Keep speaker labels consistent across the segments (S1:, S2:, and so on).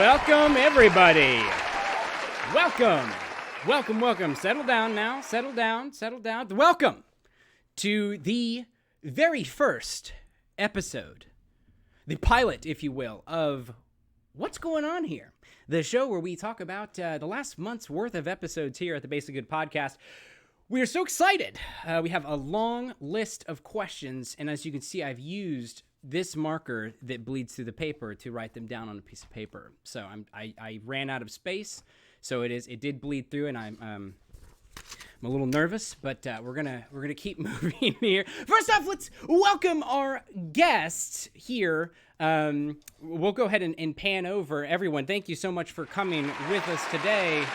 S1: Welcome, everybody. Welcome. Settle down now. Settle down. Welcome to the very first episode, the pilot, if you will, of What's Going On Here, the show where we talk about the last month's worth of episodes here at the Basic Good Podcast. We are so excited. We have a long list of questions, and as you can see, I've used this marker that bleeds through the paper to write them down on a piece of paper. So I ran out of space, so it did bleed through, and I'm a little nervous, but we're gonna keep moving here. First off, let's welcome our guests here. We'll go ahead and pan over everyone. Thank you so much for coming with us today.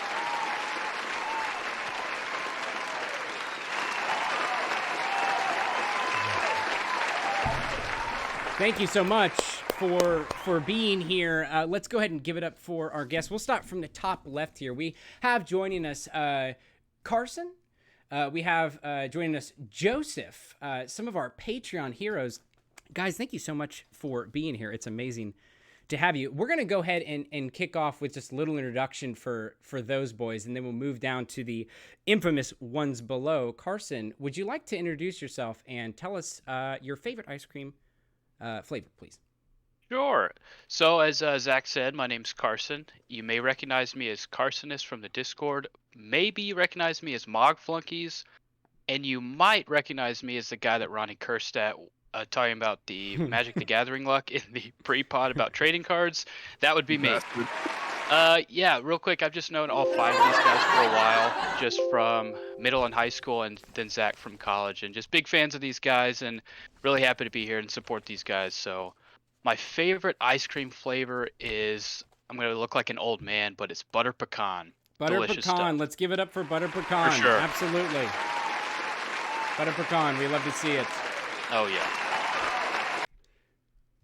S1: Thank you so much for being here. Let's go ahead and give it up for our guests. We'll start from the top left here. We have joining us Carson. We have joining us Joseph, some of our Patreon heroes. Guys, thank you so much for being here. It's amazing to have you. We're going to go ahead and kick off with just a little introduction for those boys, and then we'll move down to the infamous ones below. Carson, would you like to introduce yourself and tell us your favorite ice cream flavor, please?
S2: Sure. So as Zach said, my name's Carson. You may recognize me as Carsonist from the Discord. Maybe recognize me as Mog Flunkies. And you might recognize me as the guy that Ronnie cursed at talking about the Magic the Gathering luck in the pre-pod about trading cards. That would be me. Yeah, real quick, I've just known all five of these guys for a while, just from middle and high school, and then Zach from college, and just big fans of these guys, and really happy to be here and support these guys. So my favorite ice cream flavor is, I'm going to look like an old man, but it's butter pecan.
S1: Butter
S2: Delicious
S1: pecan.
S2: stuff.
S1: Let's give it up for butter pecan.
S2: For sure.
S1: Absolutely. Butter pecan. We love to see it.
S2: Oh, yeah.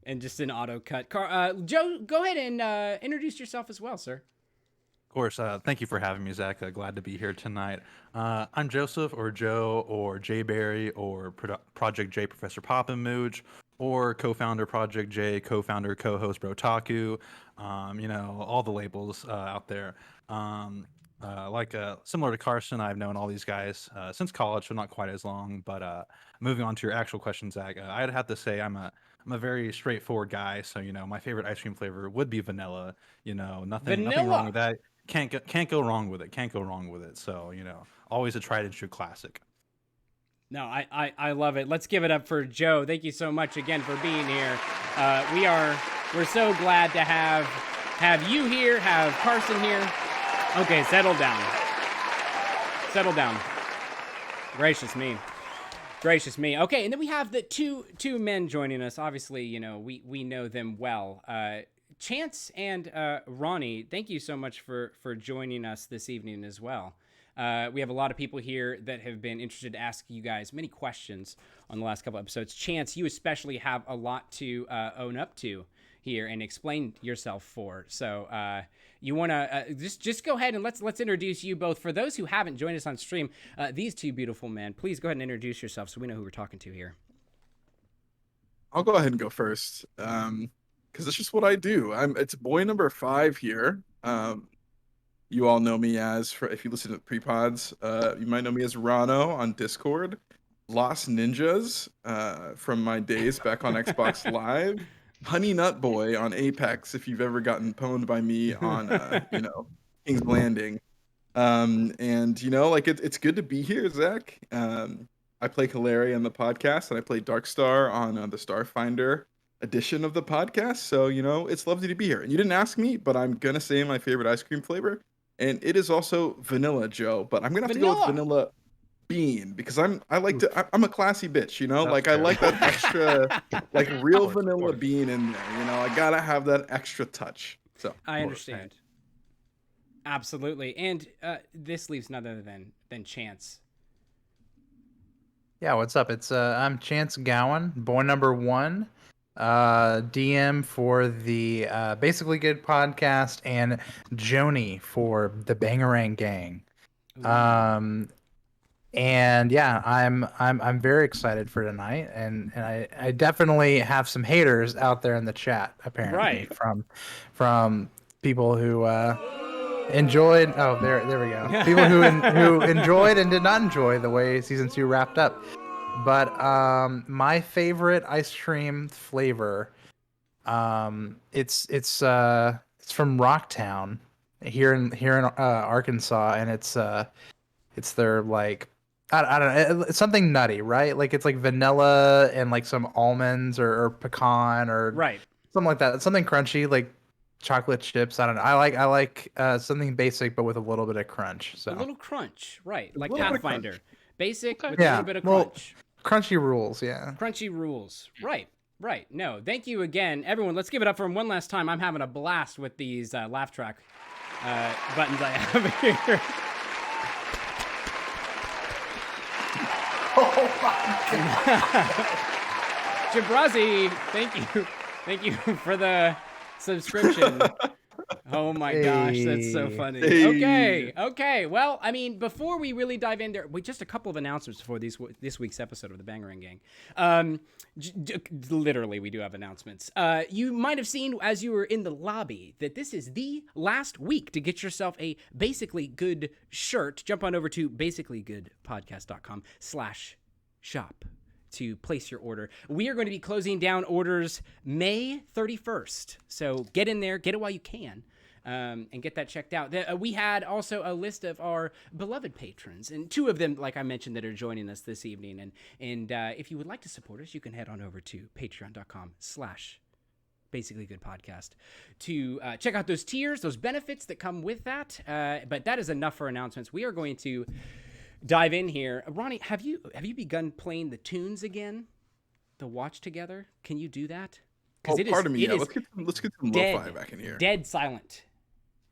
S1: And just an auto cut. Joe, go ahead and introduce yourself as well, sir.
S3: Of course. Thank you for having me, Zach. Glad to be here tonight. I'm Joseph, or Joe, or Jay Berry, or Project J Professor Poppin' or co-founder Project J, co-founder, co-host Brotaku. All the labels out there. Similar to Carson, I've known all these guys since college, so not quite as long. But moving on to your actual question, Zach, I'd have to say I'm a very straightforward guy. So my favorite ice cream flavor would be vanilla. Nothing wrong with that. Can't go wrong with it. So always a tried and true classic.
S1: No, I love it. Let's give it up for Joe. Thank you so much again for being here. We're so glad to have you here, have Carson here. Okay, settle down. Gracious me. Okay, and then we have the two men joining us. Obviously, we know them well. Chance and Ronnie, thank you so much for joining us this evening as well. We have a lot of people here that have been interested to ask you guys many questions on the last couple episodes. Chance, you especially have a lot to own up to here and explain yourself for. So you want to just go ahead and let's introduce you both. For those who haven't joined us on stream, these two beautiful men, please go ahead and introduce yourself so we know who we're talking to here.
S4: I'll go ahead and go first because it's just what I do. It's boy number 5 here. You all know me as, if you listen to the pre-pods, you might know me as Rano on Discord, Lost Ninjas from my days back on Xbox Live, Honey Nut Boy on Apex, if you've ever gotten pwned by me on, King's Landing. It's good to be here, Zach. I play Kalari on the podcast, and I play Darkstar on the Starfinder edition of the podcast. So, it's lovely to be here. And you didn't ask me, but I'm going to say my favorite ice cream flavor. And it is also vanilla, Joe, but I'm gonna have to go with vanilla bean because I'm a classy bitch,
S3: That's
S4: I like that extra, real vanilla bean in there, I gotta have that extra touch. So
S1: I understand. Absolutely. And this leaves none other than Chance.
S5: Yeah, what's up? It's I'm Chance Goin, boy number 1. DM for the Basically Good podcast, and Joni for the Bangarang Gang. And yeah, I'm very excited for tonight, and I definitely have some haters out there in the chat, apparently,
S1: right,
S5: from people who enjoyed. Oh, there we go. People who enjoyed and did not enjoy the way season 2 wrapped up. But my favorite ice cream flavor, it's from Rocktown here in Arkansas, and it's their like I don't know, it's something nutty, right? Like it's like vanilla and like some almonds or pecan or
S1: Right.
S5: something like that. It's something crunchy, like chocolate chips. I don't know. I like something basic but with a little bit of crunch. So
S1: A little crunch, right?
S4: A
S1: Like
S4: little bit of
S1: Pathfinder. Basic
S2: Okay.
S1: with a
S5: Yeah,
S1: little bit of
S5: well-
S1: crunch.
S5: crunchy rules, yeah.
S1: Crunchy rules. Right. Right. No, thank you again, everyone. Let's give it up for him one last time. I'm having a blast with these laugh track buttons I have here.
S5: Oh my
S1: Jabrazi, thank you for the subscription. Oh my gosh, that's so
S5: Hey.
S1: funny.
S4: Hey.
S1: Okay. Well, I mean, before we really dive in there, just a couple of announcements for this week's episode of the Bangarang Gang. Literally, we do have announcements. You might have seen as you were in the lobby that this is the last week to get yourself a Basically Good shirt. Jump on over to basicallygoodpodcast.com/shop to place your order. We are going to be closing down orders May 31st. So get in there, get it while you can, and get that checked out. We had also a list of our beloved patrons, and two of them, like I mentioned, that are joining us this evening. And if you would like to support us, you can head on over to patreon.com/Basically Good Podcast to check out those tiers, those benefits that come with that. But that is enough for announcements. We are going to dive in here. Ronnie, have you begun playing the tunes again? The Watch Together? Can you do that?
S4: Oh, pardon me. Yeah,
S1: is
S4: let's get some
S1: dead,
S4: lo-fi back in here.
S1: dead silent.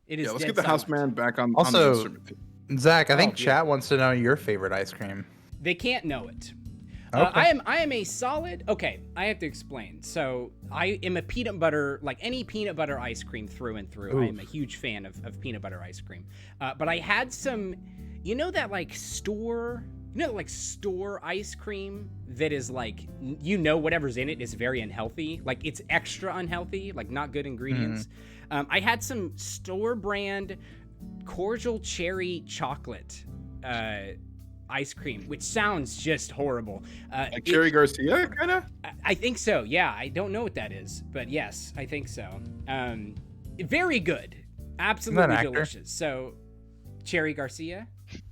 S1: It is
S4: Yeah, let's
S1: dead
S4: get the
S1: silent.
S4: house man back on the
S5: Also,
S4: instrument.
S5: Zach, I think
S1: Oh,
S5: chat wants to know your favorite ice cream.
S1: They can't know it.
S5: Okay.
S1: I am a solid. Okay, I have to explain. So I am a peanut butter, like any peanut butter ice cream through and through. I am a huge fan of peanut butter ice cream. But I had some, that like store ice cream that is like, whatever's in it is very unhealthy. Like it's extra unhealthy, like not good ingredients. I had some store brand cordial cherry chocolate ice cream, which sounds just horrible.
S4: Like Cherry Garcia, kind of?
S1: I think so. Yeah, I don't know what that is, but yes, I think so. Very good. Absolutely
S5: actor?
S1: delicious. So, Cherry Garcia?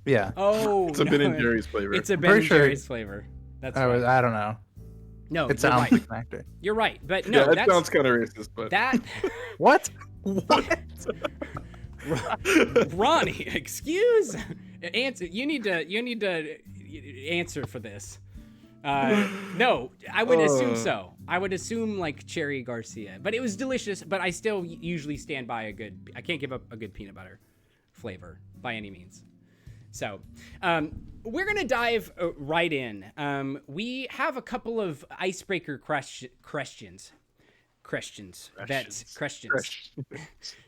S5: Yeah.
S1: Oh,
S4: It's a Ben and Jerry's flavor.
S1: It's a Ben
S5: Pretty
S1: and
S5: sure-
S1: Jerry's flavor. That's right.
S5: I don't know.
S1: No,
S5: It
S1: you're
S5: sounds
S1: right.
S5: like an actor.
S1: You're right, but no,
S4: yeah, it
S1: that's
S4: sounds kind of racist, but
S1: that.
S5: What? What?
S1: Ronnie, excuse. Answer. You need to answer for this. No, I would assume so. I would assume like Cherry Garcia, but it was delicious. But I still usually stand by I can't give up a good peanut butter flavor by any means. So, we're gonna dive right in. We have a couple of icebreaker questions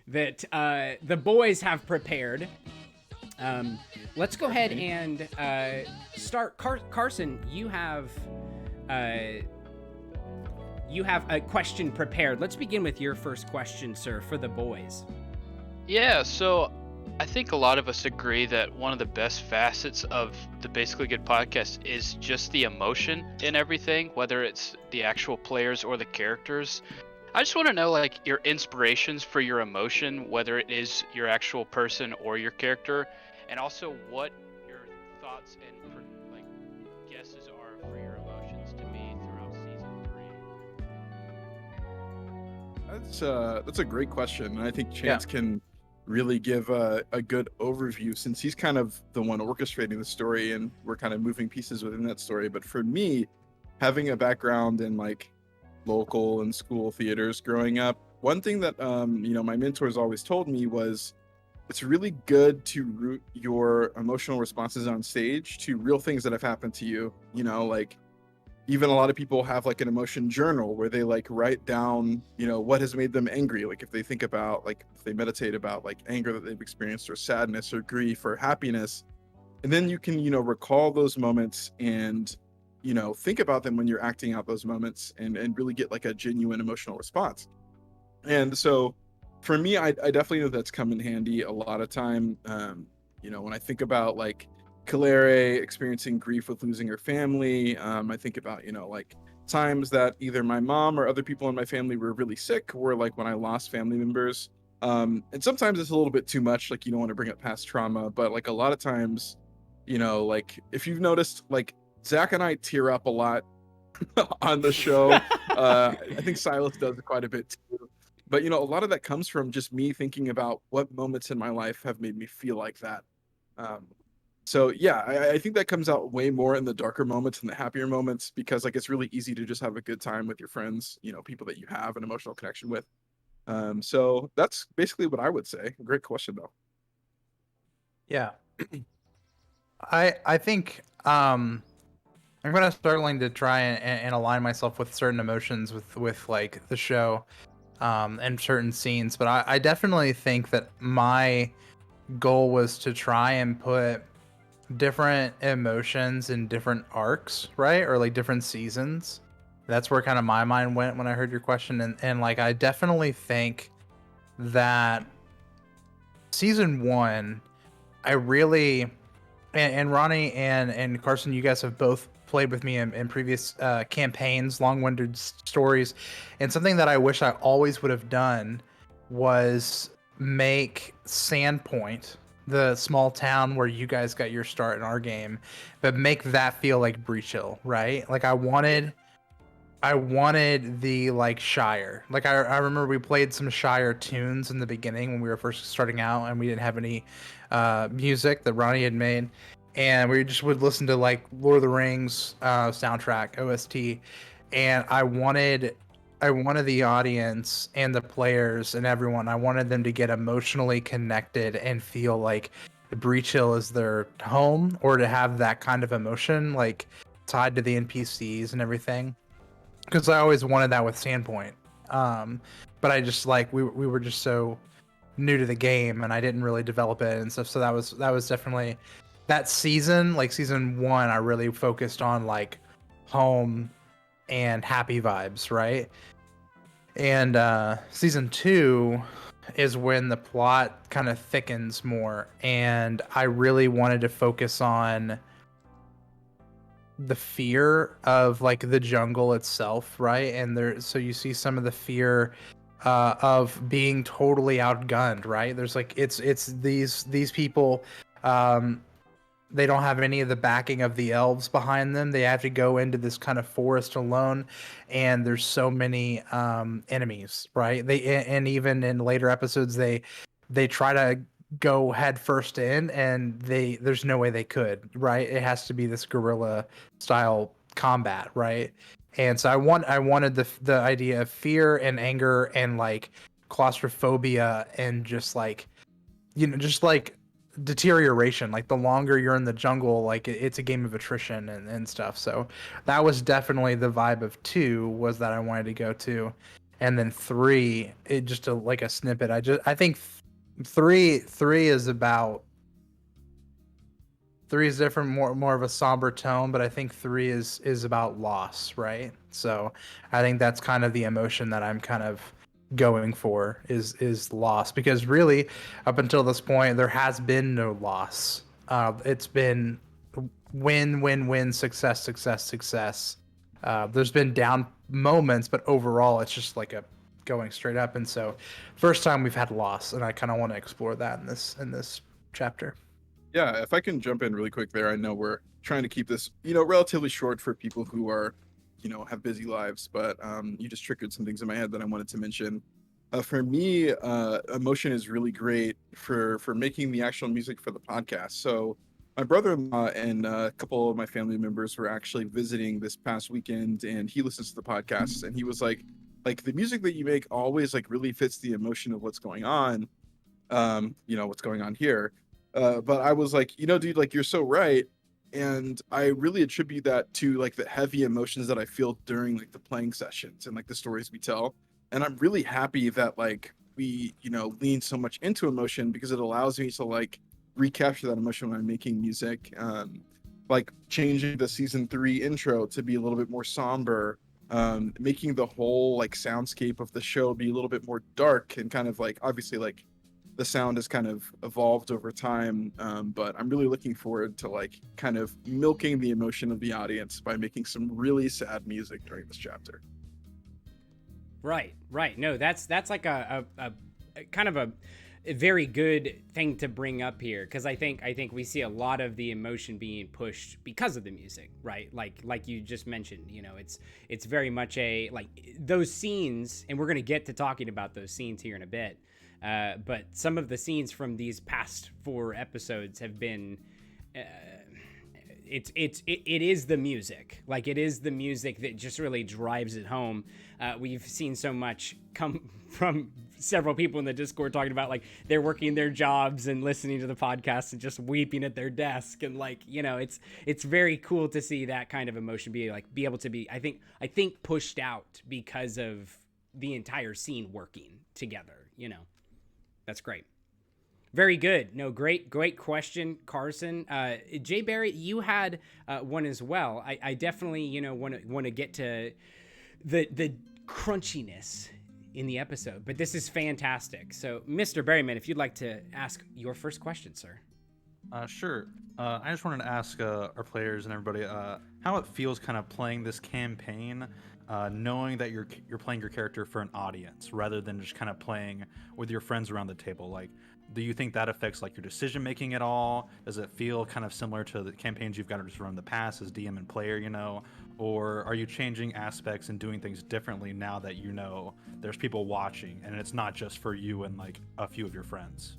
S1: that the boys have prepared. Let's go ahead and start. Carson, you have a question prepared. Let's begin with your first question, sir, for the boys.
S2: Yeah, so I think a lot of us agree that one of the best facets of the Basically Good podcast is just the emotion in everything, whether it's the actual players or the characters. I just want to know, like, your inspirations for your emotion, whether it is your actual person or your character, and also what your thoughts and guesses are for your emotions to be throughout season 3.
S4: That's a great question, and I think Chance can really give a good overview since he's kind of the one orchestrating the story, and we're kind of moving pieces within that story. But for me, having a background in like local and school theaters growing up, one thing that my mentors always told me was it's really good to root your emotional responses on stage to real things that have happened to you. Like even a lot of people have like an emotion journal where they like write down, what has made them angry. Like if they think about, like if they meditate about like anger that they've experienced or sadness or grief or happiness, and then you can, recall those moments and, think about them when you're acting out those moments and really get like a genuine emotional response. And so for me, I definitely know that's come in handy a lot of time. When I think about like Kalere experiencing grief with losing her family, I think about, like times that either my mom or other people in my family were really sick, or like when I lost family members. And sometimes it's a little bit too much, like you don't want to bring up past trauma, but like a lot of times, like if you've noticed, like Zach and I tear up a lot on the show. I think Silas does quite a bit too. But a lot of that comes from just me thinking about what moments in my life have made me feel like that. Um, so yeah, I think that comes out way more in the darker moments and the happier moments, because like it's really easy to just have a good time with your friends, people that you have an emotional connection with. So that's basically what I would say. Great question though.
S5: Yeah. I think I'm kind of struggling to try and align myself with certain emotions with like the show and certain scenes, but I definitely think that my goal was to try and put different emotions in different arcs, right? Or like different seasons. That's where kind of my mind went when I heard your question. And like I definitely think that season one, I really and Ronnie and Carson, you guys have both played with me in previous campaigns, long-winded stories, and something that I wish I always would have done was make Sandpoint, the small town where you guys got your start in our game, but make that feel like Breach Hill, right? Like I wanted the like Shire. Like I remember we played some Shire tunes in the beginning when we were first starting out, and we didn't have any music that Ronnie had made, and we just would listen to like Lord of the Rings soundtrack OST, and I wanted the audience and the players and everyone. I wanted them to get emotionally connected and feel like Breach Hill is their home, or to have that kind of emotion like tied to the NPCs and everything, because I always wanted that with Sandpoint. But I just like we were just so new to the game, and I didn't really develop it and stuff. So that was definitely that season, like season one. I really focused on like home and happy vibes, right? And season two is when the plot kind of thickens more, and I really wanted to focus on the fear of like the jungle itself, right? And there, so you see some of the fear of being totally outgunned, right? There's like it's these people, um, they don't have any of the backing of the elves behind them. They have to go into this kind of forest alone, and there's so many enemies, right? And even in later episodes, they try to go head first in, and there's no way they could, right? It has to be this guerrilla style combat, right? And so I wanted the idea of fear and anger and like claustrophobia and just like just like deterioration. Like the longer you're in the jungle, like it's a game of attrition and stuff. So that was definitely the vibe of two, was that I wanted to go to. And then three, it just like a snippet. I think three is about three is different, more of a somber tone, but I think three is about loss, right? So I think that's kind of the emotion that I'm kind of going for is loss, because really up until this point there has been no loss. It's been win, success. There's been down moments, but overall it's just like a going straight up. And so first time we've had loss, and I kind of want to explore that in this chapter.
S4: Yeah, if I can jump in really quick there, I know we're trying to keep this, relatively short for people who are, have busy lives, but you just triggered some things in my head that I wanted to mention. For me, emotion is really great for making the actual music for the podcast. So my brother-in-law and a couple of my family members were actually visiting this past weekend, and he listens to the podcast, and he was like the music that you make always like really fits the emotion of what's going on. What's going on here. But I was like, dude, like you're so right. And I really attribute that to like the heavy emotions that I feel during like the playing sessions and like the stories we tell. And I'm really happy that like we, lean so much into emotion, because it allows me to like recapture that emotion when I'm making music. Like changing the season 3 intro to be a little bit more somber, making the whole like soundscape of the show be a little bit more dark and kind of like obviously like the sound has kind of evolved over time, but I'm really looking forward to like kind of milking the emotion of the audience by making some really sad music during this chapter.
S1: Right. No, that's like a kind of a very good thing to bring up here, because I think we see a lot of the emotion being pushed because of the music, right? Like you just mentioned, you know, it's very much a like those scenes, and we're gonna get to talking about those scenes here in a bit. But some of the scenes from these past 4 episodes have been. It is the music. Like, it is the music that just really drives it home. We've seen so much come from several people in the Discord talking about like they're working their jobs and listening to the podcast and just weeping at their desk, and like, you know, it's very cool to see that kind of emotion be able to be I think pushed out because of the entire scene working together, you know. That's great. Very good. No, great question, Carson. Jay Barry, you had one as well. I definitely, you know, want to get to the crunchiness in the episode, but this is fantastic. So, Mr. Berryman, if you'd like to ask your first question, sir.
S3: Sure. I just wanted to ask our players and everybody how it feels kind of playing this campaign, knowing that you're playing your character for an audience rather than just kind of playing with your friends around the table. Like, do you think that affects like your decision making at all? Does it feel kind of similar to the campaigns you've got to just run in the past as DM and player, you know? Or are you changing aspects and doing things differently now that you know there's people watching and it's not just for you and like a few of your friends?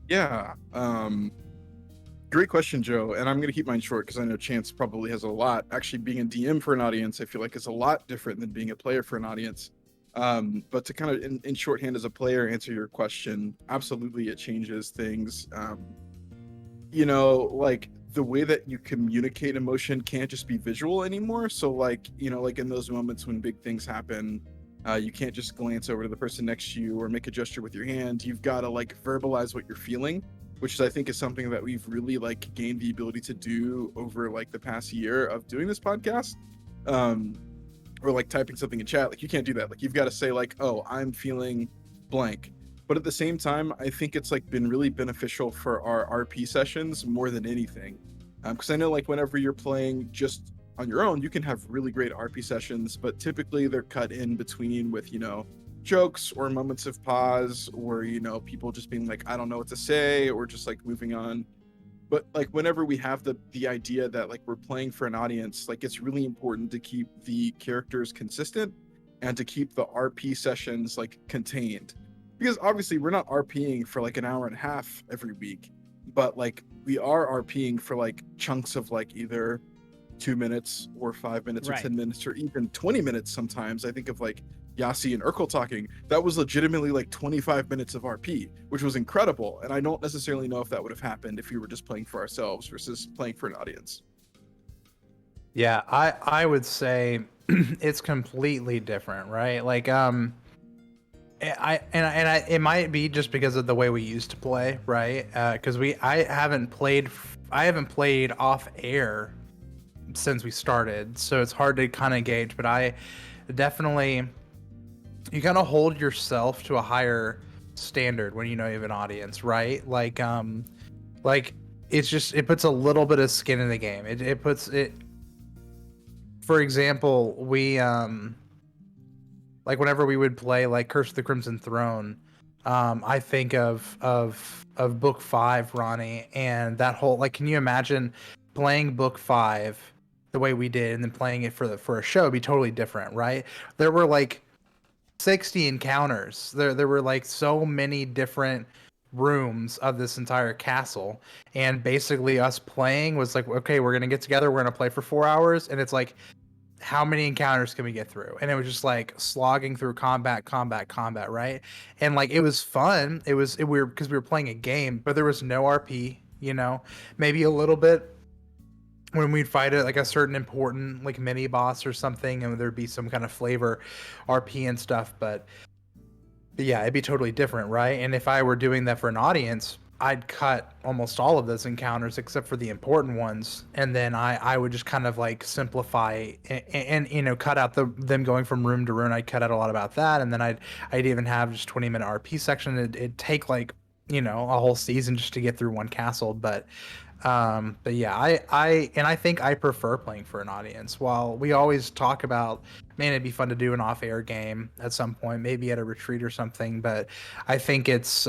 S4: Yeah, great question, Joe. And I'm going to keep mine short because I know Chance probably has a lot. Actually, being a DM for an audience, I feel like is a lot different than being a player for an audience. But to kind of, in shorthand as a player, answer your question, absolutely, it changes things. You know, like the way that you communicate emotion can't just be visual anymore. So, like, you know, like in those moments when big things happen, you can't just glance over to the person next to you or make a gesture with your hand. You've got to like verbalize what you're feeling, which I think is something that we've really like gained the ability to do over like the past year of doing this podcast. Or like typing something in chat. Like, you can't do that. Like, you've got to say like, oh, I'm feeling blank. But at the same time, I think it's like been really beneficial for our RP sessions more than anything. Because I know like whenever you're playing just on your own, you can have really great RP sessions, but typically they're cut in between with, you know, jokes or moments of pause, or, you know, people just being like, I don't know what to say, or just like moving on. But like whenever we have the idea that like we're playing for an audience, like it's really important to keep the characters consistent and to keep the RP sessions like contained. Because obviously we're not RPing for like an hour and a half every week, but like we are RPing for like chunks of like either 2 minutes or 5 minutes or
S1: Right.
S4: 10 minutes or even 20 minutes sometimes. I think of like Yasi and Urkel talking. That was legitimately like 25 minutes of RP, which was incredible. And I don't necessarily know if that would have happened if we were just playing for ourselves versus playing for an audience.
S5: Yeah, I would say it's completely different, right? Like it might be just because of the way we used to play, right? Because I haven't played off air since we started, so it's hard to kind of gauge. But I definitely, you kind of hold yourself to a higher standard when you know you have an audience, right? Like it's just, it puts a little bit of skin in the game. It puts it. For example, we like whenever we would play like Curse of the Crimson Throne, I think of book 5, Ronnie, and that whole, like, can you imagine playing book 5 the way we did and then playing it for a show? It'd be totally different, right? There were like 60 encounters. There were like so many different rooms of this entire castle, and basically us playing was like, okay, we're gonna get together, we're gonna play for 4 hours, and it's like, how many encounters can we get through? And it was just like slogging through combat, right? And like it was fun. It was weird because we were playing a game, but there was no RP, you know, maybe a little bit when we'd fight it like a certain important like mini boss or something, and there'd be some kind of flavor RP and stuff, but yeah, it'd be totally different, right? And if I were doing that for an audience, I'd cut almost all of those encounters except for the important ones, and then I would just kind of like simplify and you know, cut out them going from room to room. I'd cut out a lot about that, and then I'd even have just 20-minute RP section. It'd take like, you know, a whole season just to get through one castle, but yeah, I think I prefer playing for an audience. While we always talk about, man, it'd be fun to do an off-air game at some point, maybe at a retreat or something, but I think it's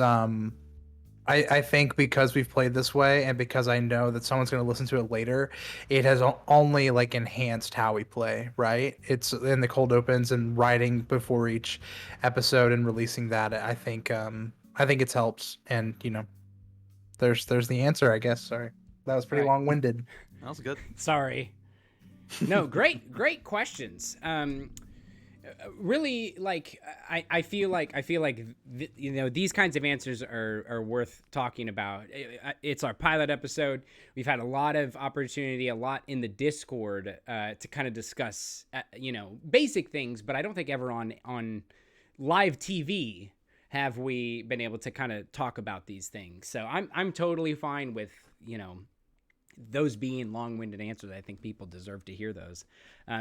S5: I think because we've played this way and because I know that someone's going to listen to it later, it has only like enhanced how we play, right? It's in the cold opens and writing before each episode and releasing that. I think it's helped, and you know, there's the answer, I guess. Sorry, that was pretty
S1: Right.
S5: long-winded.
S3: That was good.
S1: Sorry. No, great questions. Really, like I feel like you know, these kinds of answers are worth talking about. It's our pilot episode. We've had a lot of opportunity, a lot in the Discord to kind of discuss you know, basic things, but I don't think ever on live TV have we been able to kind of talk about these things. So I'm totally fine with, you know, those being long-winded answers. I think people deserve to hear those.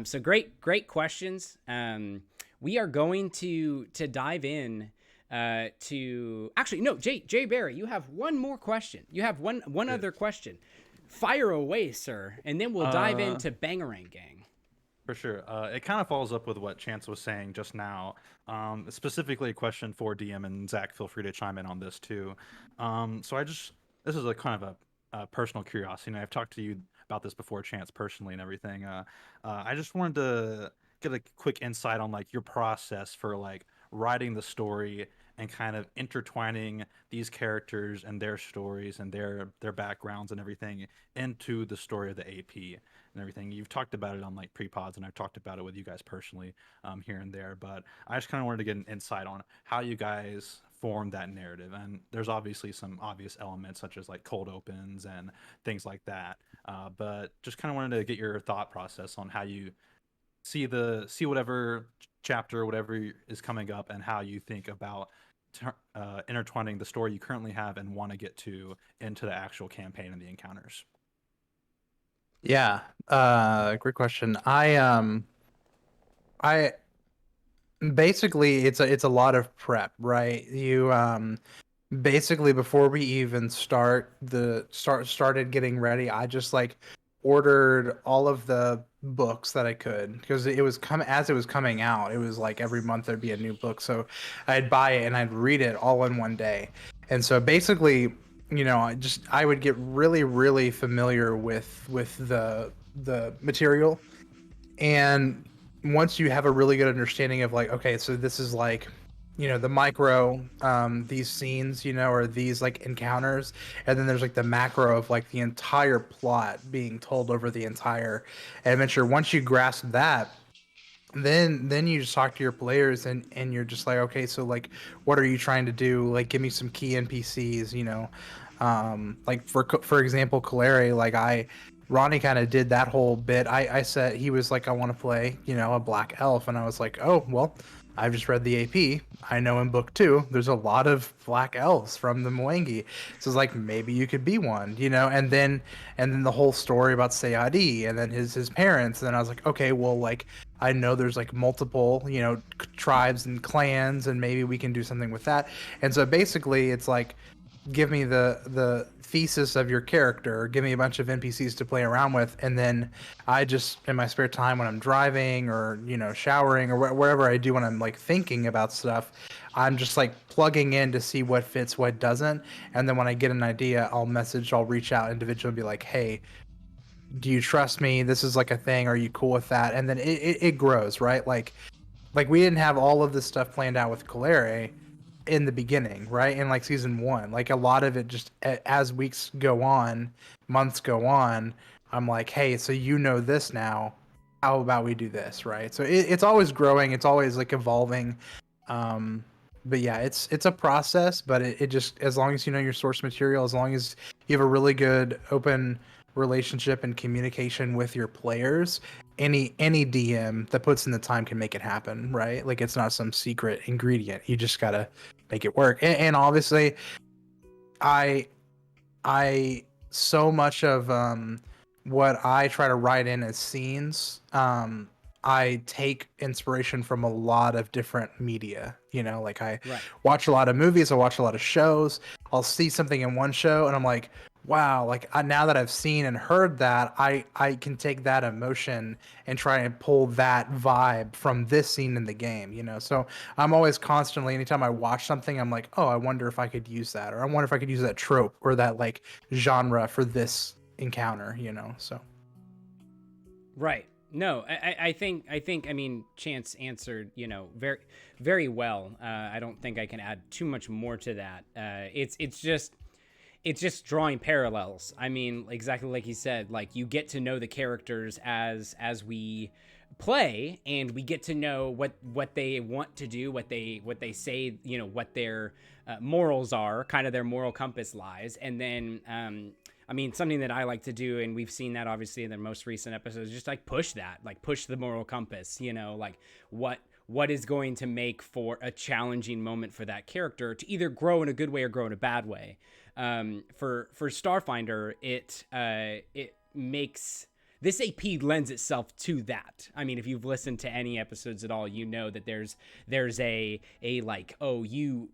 S1: So great questions. We are going to dive in to, actually, no, Jay Barry, you have one more question. You have one other question. Fire away, sir, and then we'll dive into Bangarang Gang.
S3: For sure. It kind of follows up with what Chance was saying just now. Specifically a question for DM, and Zach, feel free to chime in on this too. This is a kind of a personal curiosity, and I've talked to you about this before, Chance, personally and everything. I just wanted to get a quick insight on like your process for like writing the story and kind of intertwining these characters and their stories and their backgrounds and everything into the story of the AP and everything. You've talked about it on like pre-pods, and I've talked about it with you guys personally here and there, but I just kind of wanted to get an insight on how you guys form that narrative. And there's obviously some obvious elements such as like cold opens and things like that, but just kind of wanted to get your thought process on how you see whatever chapter, whatever is coming up, and how you think about intertwining the story you currently have and want to get to into the actual campaign and the encounters.
S5: Yeah, great question. I basically it's a lot of prep, right? You basically before we even started getting ready, I just like ordered all of the books that I could, because it was as it was coming out. It was like every month there'd be a new book, so I'd buy it and I'd read it all in one day. And so basically, you know, I would get really familiar with the material. And once you have a really good understanding of like, okay, so this is like, you know, the micro, these scenes, you know, or these like encounters, and then there's like the macro of like the entire plot being told over the entire adventure. Once you grasp that, then you just talk to your players, and you're just like, okay, so like, what are you trying to do? Like, give me some key NPCs, you know, like for example, Calere, like Ronnie kind of did that whole bit. I said, he was like, I want to play, you know, a black elf, and I was like, oh well, I've just read the AP. I know in book 2 there's a lot of black elves from the Mwangi, so it's like, maybe you could be one, you know. And then the whole story about Sayadi and then his parents. And then I was like, okay, well, like, I know there's like multiple, you know, tribes and clans, and maybe we can do something with that. And so basically, it's like, give me the thesis of your character, give me a bunch of NPCs to play around with, and then I just, in my spare time when I'm driving or, you know, showering or wherever I do when I'm like thinking about stuff, I'm just like plugging in to see what fits, what doesn't. And then when I get an idea, I'll reach out individually and be like, hey, do you trust me? This is like a thing. Are you cool with that? And then it grows, right? Like we didn't have all of this stuff planned out with Calere in the beginning, right? In like season 1, like a lot of it just as weeks go on, months go on, I'm like, hey, so you know this now, how about we do this, right? So it's always growing, it's always like evolving. But yeah, it's a process, but it just, as long as you know your source material, as long as you have a really good open relationship and communication with your players, any DM that puts in the time can make it happen, right? Like, it's not some secret ingredient. You just gotta make it work. And obviously, I I so much of what I try to write in as scenes, I take inspiration from a lot of different media. You know, like I
S1: Right.
S5: watch a lot of movies, I watch a lot of shows. I'll see something in one show, and I'm like, wow, like now that I've seen and heard that, I can take that emotion and try and pull that vibe from this scene in the game. You know, so I'm always constantly, anytime I watch something, I'm like, oh, I wonder if I could use that, or I wonder if I could use that trope or that like genre for this encounter. You know, so.
S1: Right. No, I think I mean Chance answered, you know, very very well. I don't think I can add too much more to that. It's just drawing parallels. I mean, exactly like he said, like you get to know the characters as we play, and we get to know what they want to do, what they say, you know, what their morals are, kind of their moral compass lies, and then I mean, something that I like to do, and we've seen that obviously in the most recent episodes, just like push the moral compass, you know, like what is going to make for a challenging moment for that character to either grow in a good way or grow in a bad way. For Starfinder, it makes this AP lends itself to that. I mean, if you've listened to any episodes at all, you know that there's a like, oh, you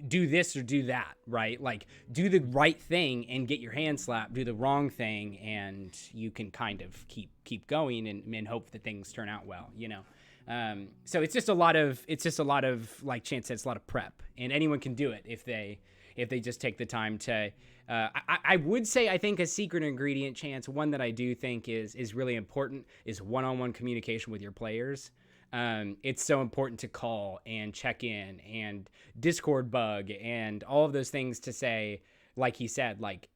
S1: do this or do that, right? Like do the right thing and get your hand slapped, do the wrong thing and you can kind of keep going and hope that things turn out well, you know? So it's just a lot of like Chance said, it's a lot of prep, and anyone can do it if they just take the time to, I would say, I think a secret ingredient, Chance, one that I do think is really important, is one-on-one communication with your players. It's so important to call and check in and Discord bug and all of those things to say, like he said, like,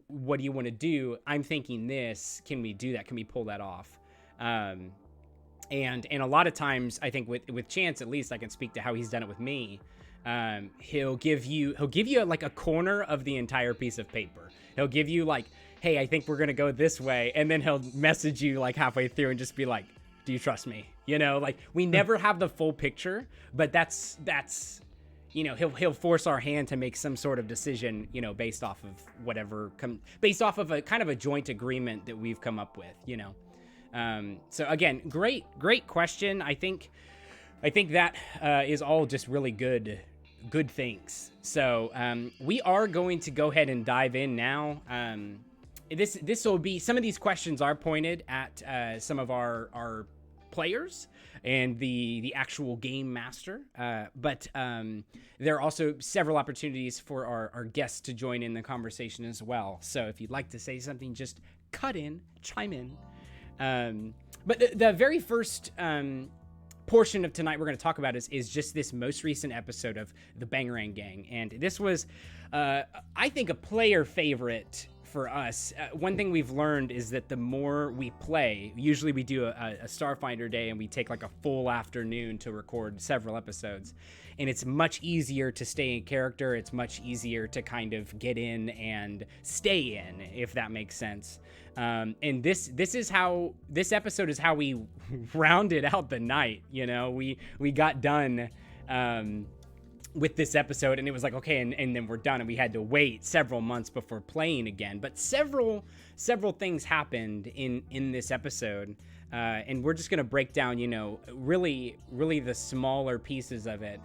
S1: what do you want to do? I'm thinking this, can we do that? Can we pull that off? And a lot of times I think with Chance, at least I can speak to how he's done it with me. He'll give you like a corner of the entire piece of paper. He'll give you like, hey, I think we're going to go this way. And then he'll message you like halfway through and just be like, do you trust me? You know, like we never have the full picture, but that's, you know, he'll force our hand to make some sort of decision, you know, based off of a kind of a joint agreement that we've come up with, you know? So again, great question. I think that is all just really good things. So we are going to go ahead and dive in now. This will be, some of these questions are pointed at some of our players and the actual game master, but there are also several opportunities for our guests to join in the conversation as well. So if you'd like to say something, just chime in. But the very first portion of tonight we're going to talk about is just this most recent episode of the Bangarang Gang, and this was I think a player favorite for us. One thing we've learned is that the more we play, usually we do a Starfinder day and we take like a full afternoon to record several episodes, and it's much easier to stay in character. It's much easier to kind of get in and stay in, if that makes sense. And this episode is how we rounded out the night. You know, we got done with this episode, and it was like, okay, and then we're done, and we had to wait several months before playing again. But several things happened in this episode, and we're just gonna break down, you know, really the smaller pieces of it.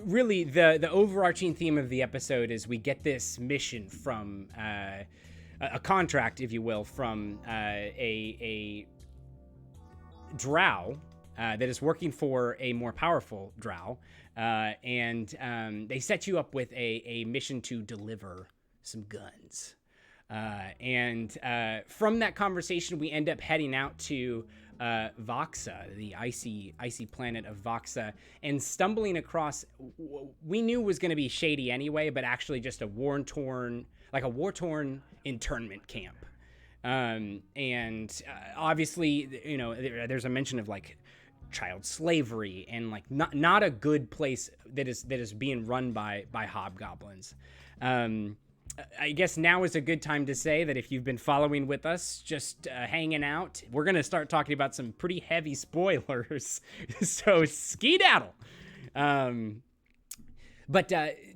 S1: Really, the overarching theme of the episode is we get this mission from a contract, if you will, from a drow that is working for a more powerful drow, and they set you up with a mission to deliver some guns. And from that conversation, we end up heading out to Voxa, the icy planet of Voxa, and stumbling across we knew was going to be shady anyway, but actually just a war-torn internment camp. And obviously, you know, there's a mention of like child slavery and like not a good place that is being run by hobgoblins. I guess now is a good time to say that if you've been following with us, just hanging out, we're going to start talking about some pretty heavy spoilers. So skedaddle. But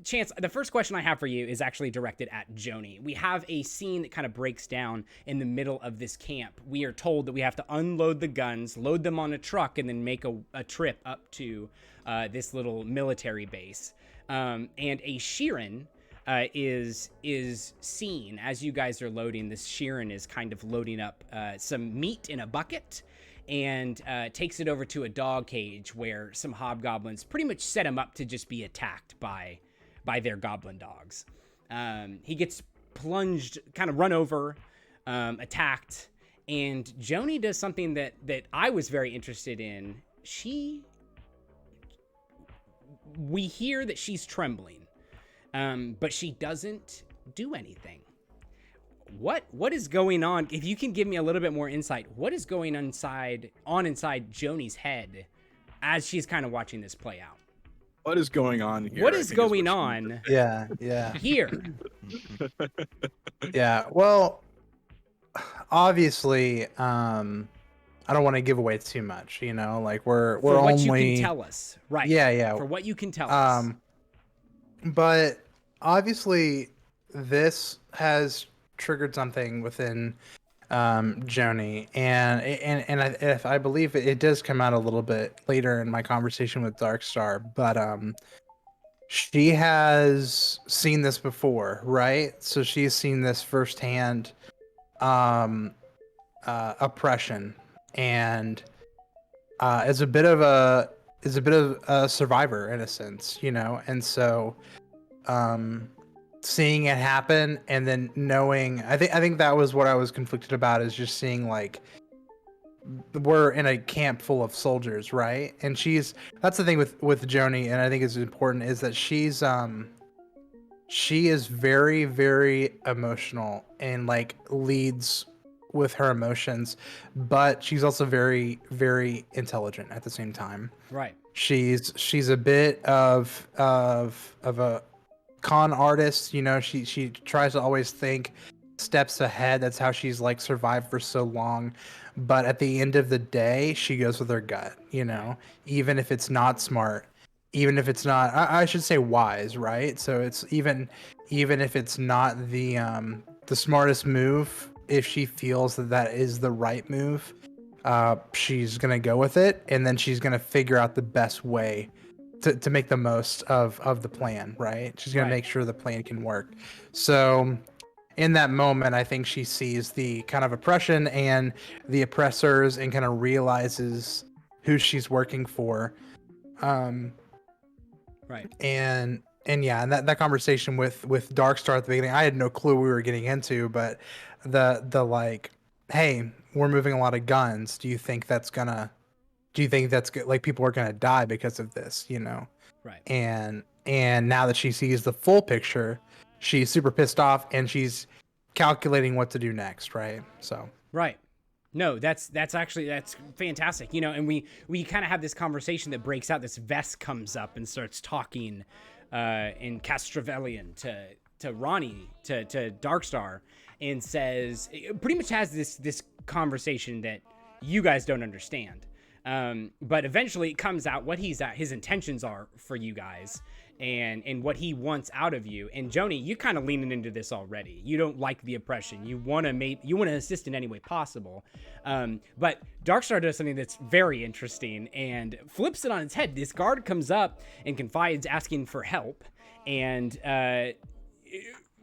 S1: Chance, the first question I have for you is actually directed at Joni. We have a scene that kind of breaks down in the middle of this camp. We are told that we have to unload the guns, load them on a truck, and then make a trip up to this little military base. And a Sheeran is seen as you guys are loading. This Sheeran is kind of loading up some meat in a bucket, and takes it over to a dog cage where some hobgoblins pretty much set him up to just be attacked by their goblin dogs. He gets plunged, kind of run over, attacked, and Joni does something that I was very interested in. We hear that she's trembling, but she doesn't do anything. What is going on? If you can give me a little bit more insight, what is going on inside Joni's head as she's kind of watching this play out?
S4: What is going on here?
S1: What is going on?
S5: Yeah.
S1: Here.
S5: Yeah. Well, obviously, I don't want to give away too much. Like we're
S1: For what
S5: only.
S1: you can tell us, right?
S5: Yeah.
S1: For what you can tell us.
S5: But obviously, this has triggered something within Joni, and I believe it does come out a little bit later in my conversation with Darkstar, but she has seen this before, right? So she's seen this firsthand oppression, and is a bit of a survivor in a sense, and so seeing it happen and then knowing, I think that was what I was conflicted about, is just seeing like we're in a camp full of soldiers, right? And that's the thing with Joni, and I think is important, is that she is very, very emotional and like leads with her emotions, but she's also very, very intelligent at the same time.
S1: Right.
S5: She's a bit of a con artist, she tries to always think steps ahead. That's how she's like survived for so long. But at the end of the day, she goes with her gut, even if it's not smart, even if it's not, I should say wise, right? So it's even if it's not the smartest move, if she feels that is the right move, she's gonna go with it, and then she's gonna figure out the best way to make the most of the plan, right? She's gonna make sure the plan can work. So in that moment, I think she sees the kind of oppression and the oppressors and kind of realizes who she's working for.
S1: Right.
S5: And that conversation with Darkstar at the beginning, I had no clue we were getting into, but the like, hey, we're moving a lot of guns. Do you think that's good? Like, people are gonna die because of this,
S1: Right.
S5: And now that she sees the full picture, she's super pissed off, and she's calculating what to do next, right? So
S1: Right. No, that's fantastic. And we kind of have this conversation that breaks out. This Vest comes up and starts talking in Castravellian to Ronnie, to Darkstar, and says, pretty much has this conversation that you guys don't understand. But eventually it comes out what his intentions are for you guys, and what he wants out of you. And Joni, you kind of leaning into this already. You don't like the oppression. You want to assist in any way possible. But Darkstar does something that's very interesting and flips it on its head. This guard comes up and confides, asking for help, and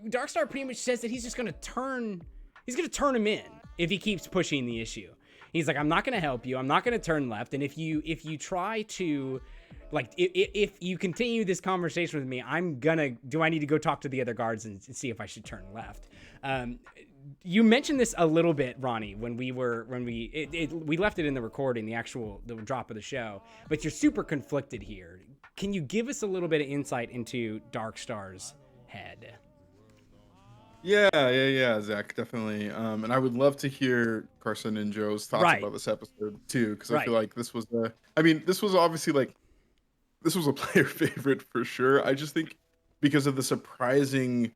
S1: Darkstar pretty much says that he's just going to turn him in if he keeps pushing the issue. He's like, I'm not going to help you. I'm not going to turn left. And if you try to, like, if you continue this conversation with me, do I need to go talk to the other guards and see if I should turn left? You mentioned this a little bit, Ronnie, when we left it in the recording, the drop of the show, but you're super conflicted here. Can you give us a little bit of insight into Darkstar's head?
S4: Yeah, Zach, definitely. And I would love to hear Carson and Joe's thoughts about this episode too, because I feel like this was obviously like, this was a player favorite for sure. I just think because of the surprising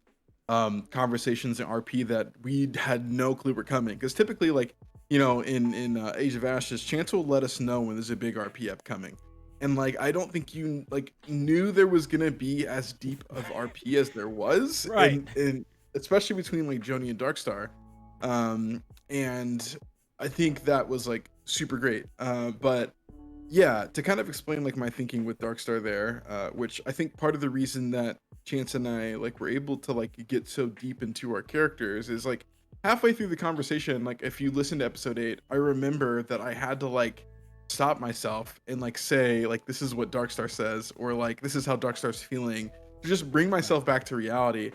S4: conversations in RP that we had no clue were coming. Because typically, like, in Age of Ashes, Chance will let us know when there's a big RP upcoming. and like I don't think you like knew there was gonna be as deep of RP as there was,
S1: Right.
S4: and especially between like Joni and Darkstar, and I think that was like super great. But yeah, to kind of explain like my thinking with Darkstar there, which I think part of the reason that Chance and I like were able to like get so deep into our characters is like halfway through the conversation, like if you listen to episode 8, I remember that I had to like stop myself and like say like this is what Darkstar says, or like this is how Darkstar's feeling, to just bring myself back to reality.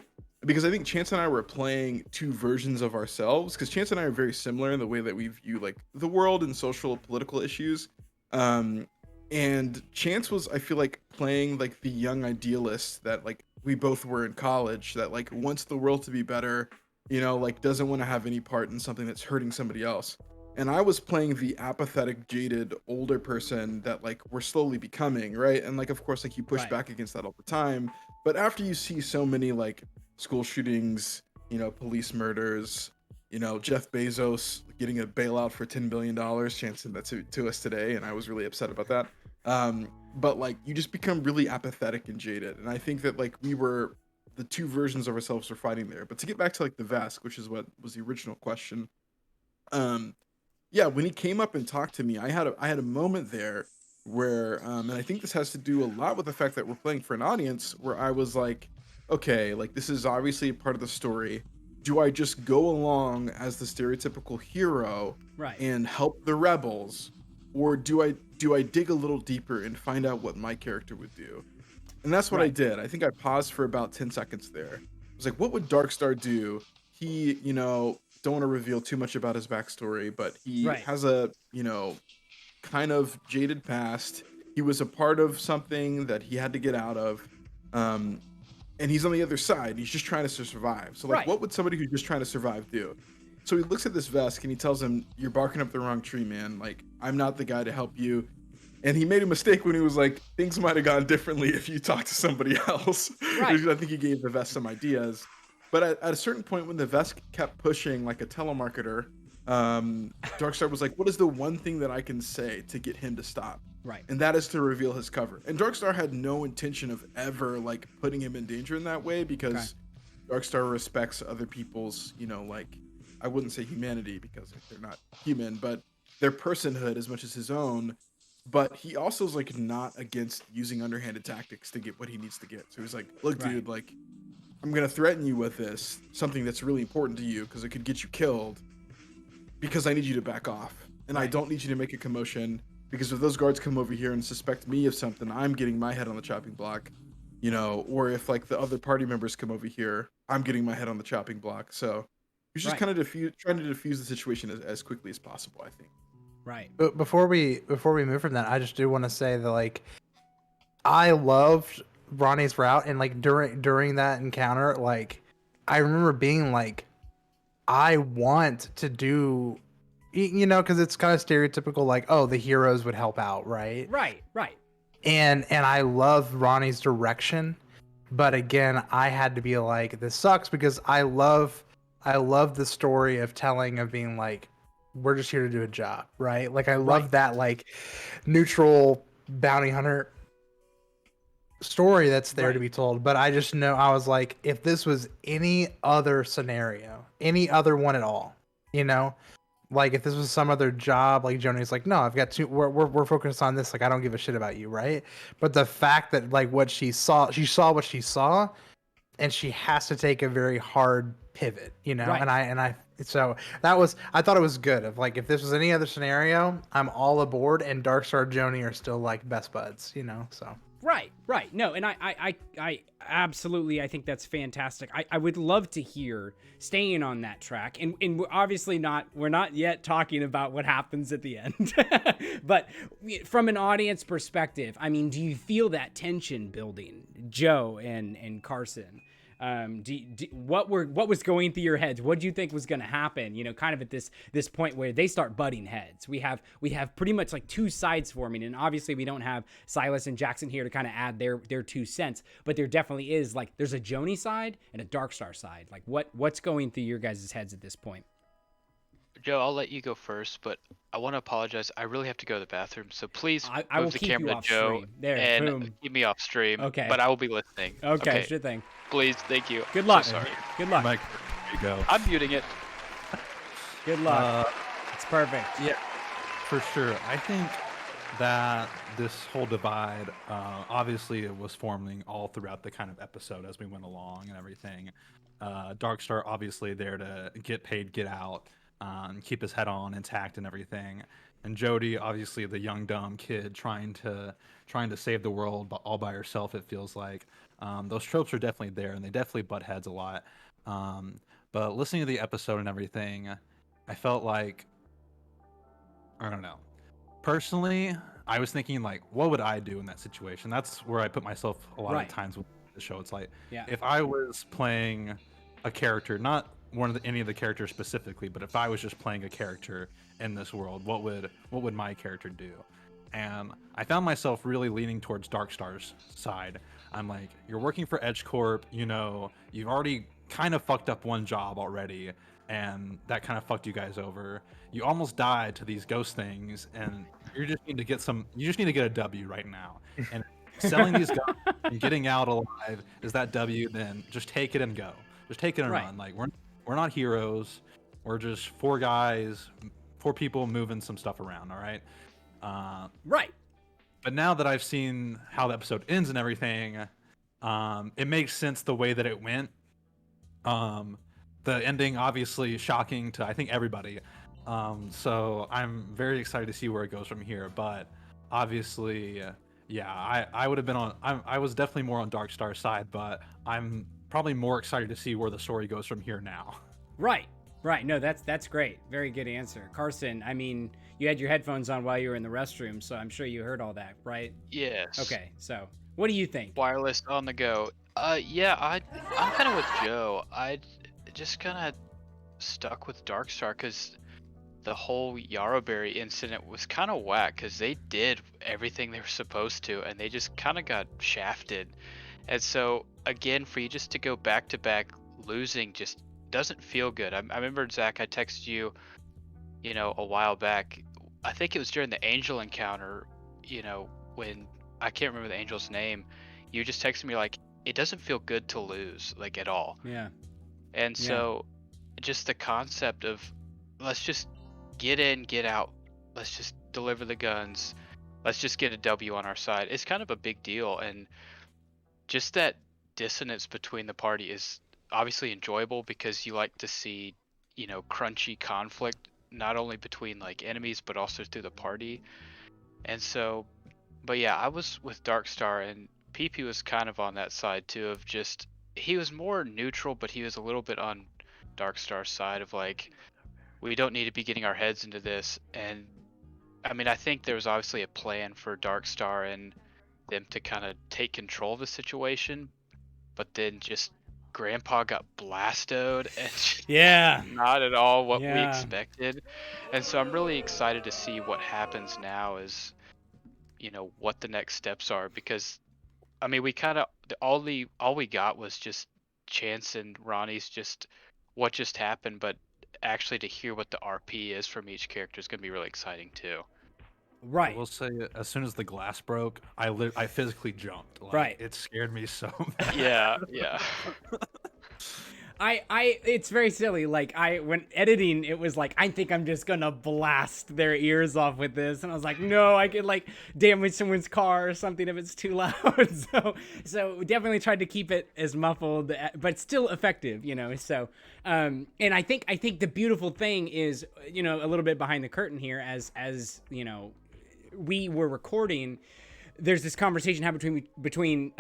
S4: Because I think Chance and I were playing two versions of ourselves, because Chance and I are very similar in the way that we view like the world and social political issues. um and Chance was, I feel like, playing like the young idealist that like we both were in college, that like wants the world to be better, like doesn't want to have any part in something that's hurting somebody else. And I was playing the apathetic, jaded older person that like we're slowly becoming, right? And like of course like you push
S1: Right.
S4: back against that all the time, but after you see so many like school shootings, police murders, Jeff Bezos getting a bailout for $10 billion, Chance sent that to us today, and I was really upset about that. But like you just become really apathetic and jaded, and I think that like we were, the two versions of ourselves were fighting there. But to get back to like the Vesk, which is what was the original question, um, yeah, when he came up and talked to me, I had a moment there where, and I think this has to do a lot with the fact that we're playing for an audience, where I was like, okay, like this is obviously a part of the story. Do I just go along as the stereotypical hero
S1: Right.
S4: and help the rebels, or do I dig a little deeper and find out what my character would do? And that's what I
S1: Right.
S4: did. I think I paused for about 10 seconds there. I was like, what would Darkstar do? He, don't want to reveal too much about his backstory, but he
S1: Right.
S4: has a, kind of jaded past. He was a part of something that he had to get out of. Um, and he's on the other side. He's just trying to survive. So, like,
S1: Right.
S4: what would somebody who's just trying to survive do? So he looks at this Vesk and he tells him, "You're barking up the wrong tree, man. Like, I'm not the guy to help you." And he made a mistake when he was like, "Things might have gone differently if you talked to somebody else."
S1: Right.
S4: I think he gave the Vesk some ideas. But at a certain point, when the Vesk kept pushing like a telemarketer, Darkstar was like, "What is the one thing that I can say to get him to stop?"
S1: Right.
S4: And that is to reveal his cover. And Darkstar had no intention of ever like putting him in danger in that way, because Darkstar respects other people's, like, I wouldn't say humanity because like, they're not human, but their personhood as much as his own. But he also is like not against using underhanded tactics to get what he needs to get. So he's like, "Look,
S1: Right.
S4: dude, like, I'm gonna threaten you with this, something that's really important to you because it could get you killed, because I need you to back off. And I
S1: Right.
S4: don't need you to make a commotion, because if those guards come over here and suspect me of something, I'm getting my head on the chopping block, or if like the other party members come over here, I'm getting my head on the chopping block." So he's just
S1: Right.
S4: kind of trying to diffuse the situation as quickly as possible, I think.
S1: Right.
S5: But before we move from that, I just do want to say that like I loved Ronnie's route, and like during that encounter, like I remember being like, I want to do, because it's kind of stereotypical, like, oh, the heroes would help out, right?
S1: Right. Right.
S5: And I love Ronnie's direction, but again, I had to be like, this sucks, because I love the story of telling, of being like, we're just here to do a job, right? Like I love
S1: Right.
S5: that like neutral bounty hunter story that's there to
S1: Right.
S5: be told. But I just know, I was like, if this was any other scenario, any other one at all, like if this was some other job, like Joni's like, no, I've got two, we're focused on this, like I don't give a shit about you, right? But the fact that like what she saw what she saw, and she has to take a very hard pivot,
S1: Right.
S5: and I so that was, I thought it was good, of like, if this was any other scenario, I'm all aboard, and Darkstar Joni are still like best buds, so.
S1: Right, right. No, and I absolutely, I think that's fantastic. I would love to hear, staying on that track, and we're obviously we're not yet talking about what happens at the end, but from an audience perspective, I mean, do you feel that tension building, Joe and Carson? What was going through your heads? What do you think was going to happen? Kind of at this point where they start butting heads. We have pretty much like two sides forming, and obviously we don't have Silas and Jackson here to kind of add their 2 cents, but there definitely is, like, there's a Joni side and a Darkstar side. Like what's going through your guys' heads at this point?
S2: Joe, I'll let you go first, but I want to apologize. I really have to go to the bathroom, so please
S1: I will
S2: move the
S1: keep you
S2: camera to
S1: off
S2: Joe
S1: stream. There,
S2: and
S1: boom.
S2: keep me off stream.
S1: Okay.
S2: But I will be listening.
S1: Okay, sure thing.
S2: Please, thank you.
S1: Good luck.
S2: So sorry.
S1: Good luck.
S3: Mike, there you go.
S2: I'm muting it.
S1: Good luck. It's perfect.
S3: Yeah, for sure. I think that this whole divide, obviously, it was forming all throughout the kind of episode as we went along and everything. Darkstar obviously there to get paid, get out, keep his head on intact and everything. And Jody, obviously the young dumb kid trying to save the world all by herself. It feels like those tropes are definitely there, and they definitely butt heads a lot. But listening to the episode and everything, I felt like, I don't know. Personally, I was thinking like, what would I do in that situation? That's where I put myself a lot
S1: Right.
S3: of times with the show. It's like,
S1: Yeah.
S3: if I was playing a character, not any of the characters specifically, but if I was just playing a character in this world, what would my character do? And I found myself really leaning towards Darkstar's side. I'm like, you're working for Edge Corp, you've already kind of fucked up one job already, and that kind of fucked you guys over. You almost died to these ghost things, and you just need to get a W right now. And selling these guns and getting out alive is that W, then just take it and go. Just take it and
S1: Right.
S3: run. Like we're not heroes. We're just four people moving some stuff around, all right?
S1: Right.
S3: But now that I've seen how the episode ends and everything, it makes sense the way that it went. The ending obviously shocking to I think everybody. So I'm very excited to see where it goes from here. But obviously, yeah, I would have been I was definitely more on Darkstar's side, but I'm probably more excited to see where the story goes from here now.
S1: Right. No, that's great. Very good answer. Carson, I mean, you had your headphones on while you were in the restroom, so I'm sure you heard all that, right?
S2: Yes.
S1: Okay, so what do you think?
S2: Wireless on the go. Yeah, I'm kind of with Joe. I just kind of stuck with Darkstar because the whole Yarrowberry incident was kind of whack because they did everything they were supposed to and they just kind of got shafted. And so again, for you just to go back to back losing just doesn't feel good. I remember, Zach, I texted you, a while back. I think it was during the angel encounter, when I can't remember the angel's name. You just texted me like, it doesn't feel good to lose, like, at all.
S1: Yeah.
S2: And so just the concept of let's just get in, get out. Let's just deliver the guns. Let's just get a W on our side. It's kind of a big deal. And just that dissonance between the party is obviously enjoyable because you like to see, crunchy conflict, not only between like enemies, but also through the party. And so, but yeah, I was with Darkstar, and PP was kind of on that side too, of just, he was more neutral, but he was a little bit on Darkstar's side of like, we don't need to be getting our heads into this. And I mean, I think there was obviously a plan for Darkstar and them to kind of take control of the situation, but then just Grandpa got blastoed and
S1: Yeah.
S2: not at all what we
S1: Yeah.
S2: expected. And so I'm really excited to see what happens now, is what the next steps are, because I mean, we kind of all we got was just Chance and Ronnie's just what just happened, but actually to hear what the RP is from each character is going to be really exciting too.
S3: I
S1: Right.
S3: will say, as soon as the glass broke, I physically jumped. Like,
S1: Right.
S3: It scared me so bad.
S2: Yeah.
S1: It's very silly. Like, when editing, it was like, I think I'm just gonna blast their ears off with this, and I was like, no, I could like damage someone's car or something if it's too loud. So we definitely tried to keep it as muffled, but still effective, So, and I think the beautiful thing is, a little bit behind the curtain here, as we were recording. There's this conversation happening between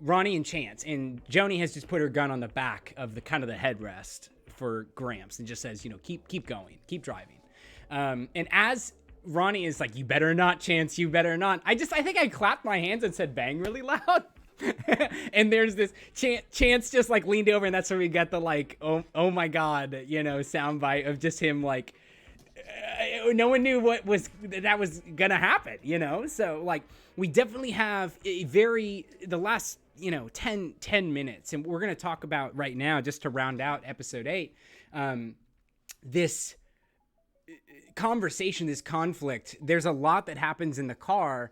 S1: Ronnie and Chance, and Joni has just put her gun on the back of the headrest for Gramps and just says, keep going, keep driving. And as Ronnie is like, you better not, Chance, you better not. I think I clapped my hands and said bang really loud. And there's this Chance just like leaned over, and that's where we got the like, oh my God, soundbite of just him like, no one knew that was gonna happen, so like we definitely have the last 10 minutes, and we're gonna talk about right now, just to round out episode 8, this conversation, this conflict, there's a lot that happens in the car.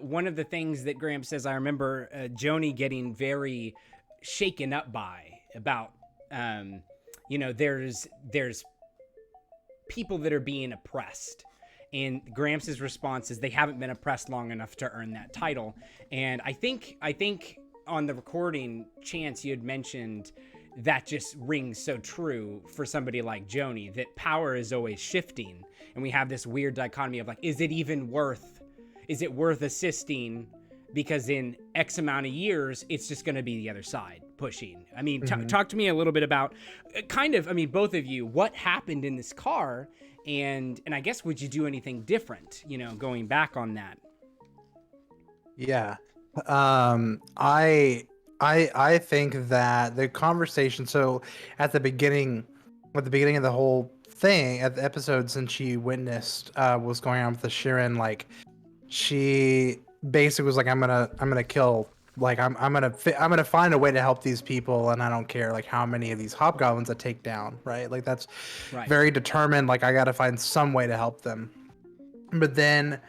S1: One of the things that Graham says, I remember Joni getting very shaken up by about, there's people that are being oppressed. And Gramps' response is they haven't been oppressed long enough to earn that title. And I think on the recording, Chance, you had mentioned that just rings so true for somebody like Joni, that power is always shifting. And we have this weird dichotomy of like, is it worth assisting? Because in X amount of years, it's just going to be the other side pushing. I mean, talk to me a little bit about both of you, what happened in this car, and I guess, would you do anything different, going back on that?
S5: Yeah. I think that the conversation, so at the beginning of the whole thing, at the episode, since she witnessed what's going on with the Shirin, like, she basically was like, I'm gonna kill, like, I'm gonna find a way to help these people, and I don't care like how many of these hobgoblins I take down, right? Like, that's
S1: Right.
S5: very determined, like, I gotta find some way to help them. But then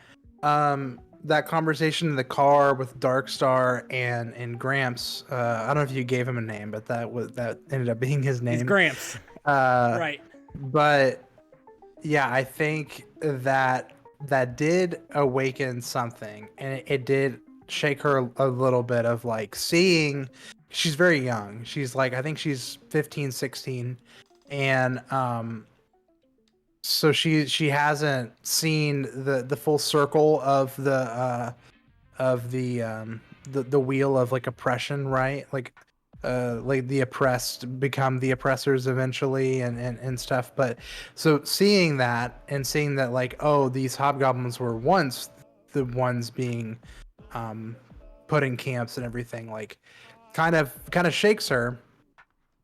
S5: that conversation in the car with Darkstar and Gramps, I don't know if you gave him a name, but that ended up being his name.
S1: It's Gramps.
S5: Right. But yeah, I think that did awaken something, and it did shake her a little bit of like seeing. She's very young. She's like, I think she's 15, 16, and so she hasn't seen the full circle of the wheel of like oppression, right? Like the oppressed become the oppressors eventually, and stuff. But so seeing that, and seeing that, like, oh, these hobgoblins were once the ones being put in camps and everything, like, kind of shakes her.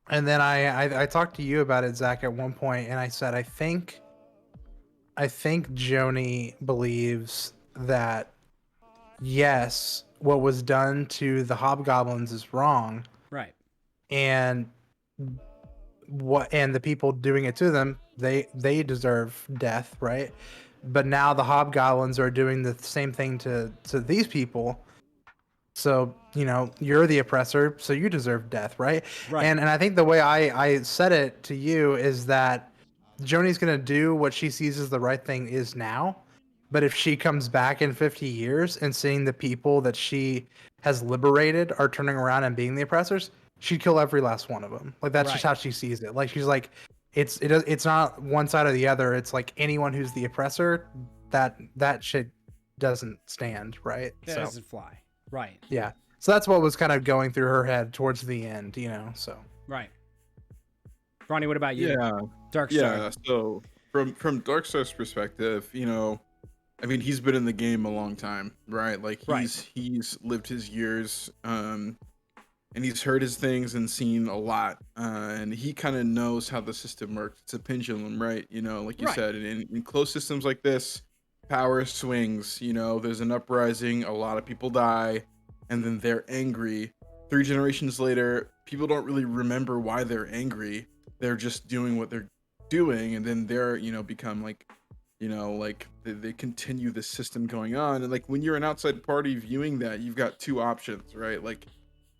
S5: And then I talked to you about it, Zach, at one point, and I said, I think Joni believes that, yes, what was done to the hobgoblins is wrong,
S1: Right.
S5: and the people doing it to them, they deserve death, right? But now the hobgoblins are doing the same thing to these people, so you're the oppressor, so you deserve death, right?
S1: Right.
S5: And I think the way I said it to you is that Joni's gonna do what she sees as the right thing is now, but if she comes back in 50 years and seeing the people that she has liberated are turning around and being the oppressors, she'd kill every last one of them. Like, that's just
S1: Right.
S5: how she sees it. Like, she's like, it's not one side or the other. It's like, anyone who's the oppressor, that shit doesn't stand, right?
S1: That doesn't fly. Right.
S5: Yeah. So that's what was kind of going through her head towards the end, so.
S1: Right. Ronnie, what about you?
S4: Yeah.
S1: Darkstar.
S4: Yeah. So from Darkstar's perspective, I mean, he's been in the game a long time, right? Like, he's lived his years, and he's heard his things and seen a lot, and he kind of knows how the system works. It's a pendulum, right? Like you said, in closed systems like this, power swings. There's an uprising, a lot of people die, and then they're angry. 3 generations later, people don't really remember why they're angry. They're just doing what they're doing, and then they're become like, like they continue this system going on. And like, when you're an outside party viewing that, you've got 2 options, right? Like,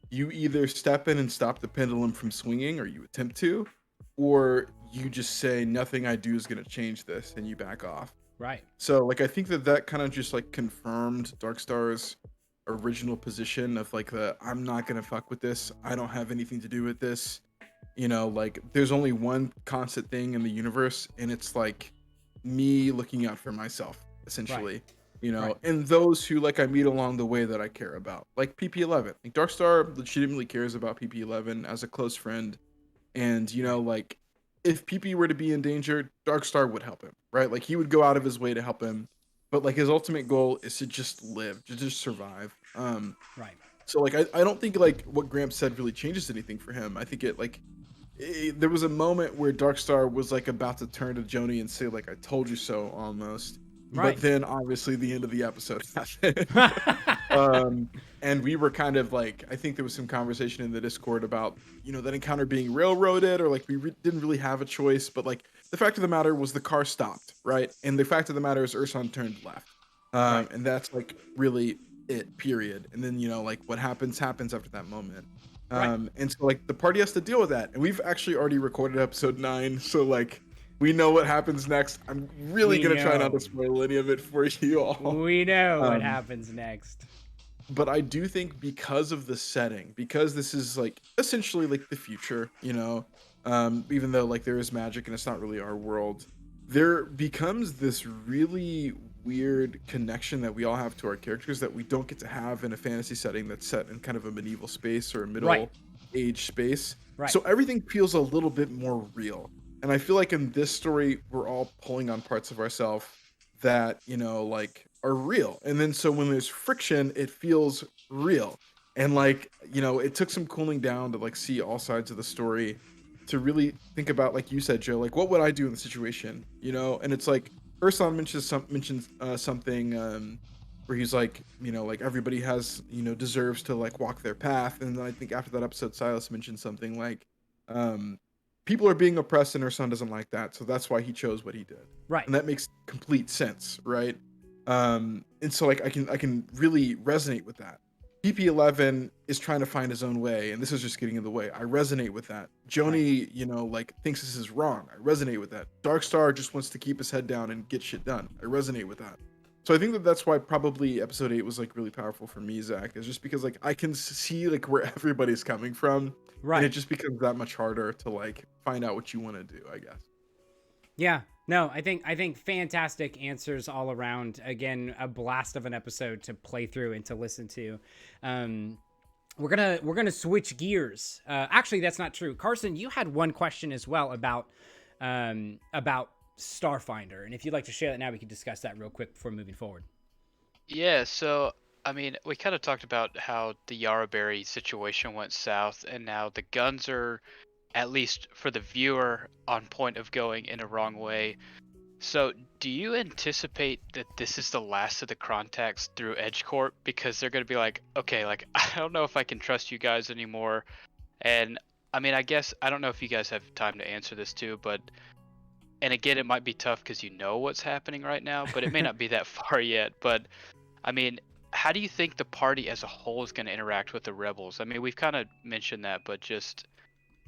S4: you either step in and stop the pendulum from swinging, or you attempt to, or you just say, nothing I do is going to change this, and you back off.
S1: Right.
S4: So like, I think that kind of just like confirmed Darkstar's original position of like, I'm not going to fuck with this. I don't have anything to do with this. Like, there's only one constant thing in the universe, and it's like me looking out for myself, essentially. And those who like I meet along the way that I care about, like PP11. Like, Darkstar legitimately cares about PP11 as a close friend, and like, if PP were to be in danger, Darkstar would help him, right? Like, he would go out of his way to help him, but like, his ultimate goal is to just live, to just survive.
S1: Right.
S4: So like, I don't think like what Gramps said really changes anything for him. I think there was a moment where Darkstar was like about to turn to Joni and say like, I told you so, almost.
S1: Right.
S4: But then obviously the end of the episode happened. And we were kind of like, I think there was some conversation in the Discord about, that encounter being railroaded, or like we didn't really have a choice. But like, the fact of the matter was the car stopped, right? And the fact of the matter is Urson turned left.
S1: Right.
S4: And that's like really it, period. And then, like what happens after that moment.
S1: Right.
S4: And so like the party has to deal with that. And we've actually already recorded episode 9. So like we know what happens next. I'm really
S1: We
S4: going to try not
S1: know.
S4: to spoil any of it for you all.
S1: We know what
S4: Um,
S1: happens next.
S4: But I do think because of the setting, because this is like essentially like the future, even though like there is magic and it's not really our world, there becomes this really weird connection that we all have to our characters that we don't get to have in a fantasy setting that's set in kind of a medieval space or a middle
S1: Right.
S4: age space.
S1: Right.
S4: So everything feels a little bit more real. And I feel like in this story, we're all pulling on parts of ourselves that, like are real. And then so when there's friction, it feels real. And like, it took some cooling down to like see all sides of the story to really think about, like you said, Joe, like what would I do in the situation? And it's like Urson mentions something where he's like, like everybody has, deserves to like walk their path. And then I think after that episode, Silas mentioned something like, people are being oppressed and Urson doesn't like that. So that's why he chose what he did.
S1: Right.
S4: And that makes complete sense, right? And so like I can really resonate with that. PP11 is trying to find his own way, and this is just getting in the way. I resonate with that. Joni, like thinks this is wrong. I resonate with that. Darkstar just wants to keep his head down and get shit done. I resonate with that. So I think that's why probably episode 8 was like really powerful for me, Zach, is just because like I can see like where everybody's coming from,
S1: Right.
S4: and it just becomes that much harder to like find out what you want to do, I guess.
S1: Yeah. No, I think fantastic answers all around. Again, a blast of an episode to play through and to listen to. We're gonna switch gears. Actually, that's not true. Carson, you had one question as well about Starfinder, and if you'd like to share that now, we can discuss that real quick before moving forward.
S2: Yeah, so I mean, we kind of talked about how the Yaraberry situation went south, and now the guns are, at least for the viewer, on point of going in a wrong way. So, do you anticipate that this is the last of the contacts through EdgeCorp? Because they're going to be like, okay, like, I don't know if I can trust you guys anymore. And, I mean, I guess, I don't know if you guys have time to answer this too, but, and again, it might be tough because you know what's happening right now, but it may not be that far yet. But, I mean, how do you think the party as a whole is going to interact with the rebels? I mean, we've kind of mentioned that, but just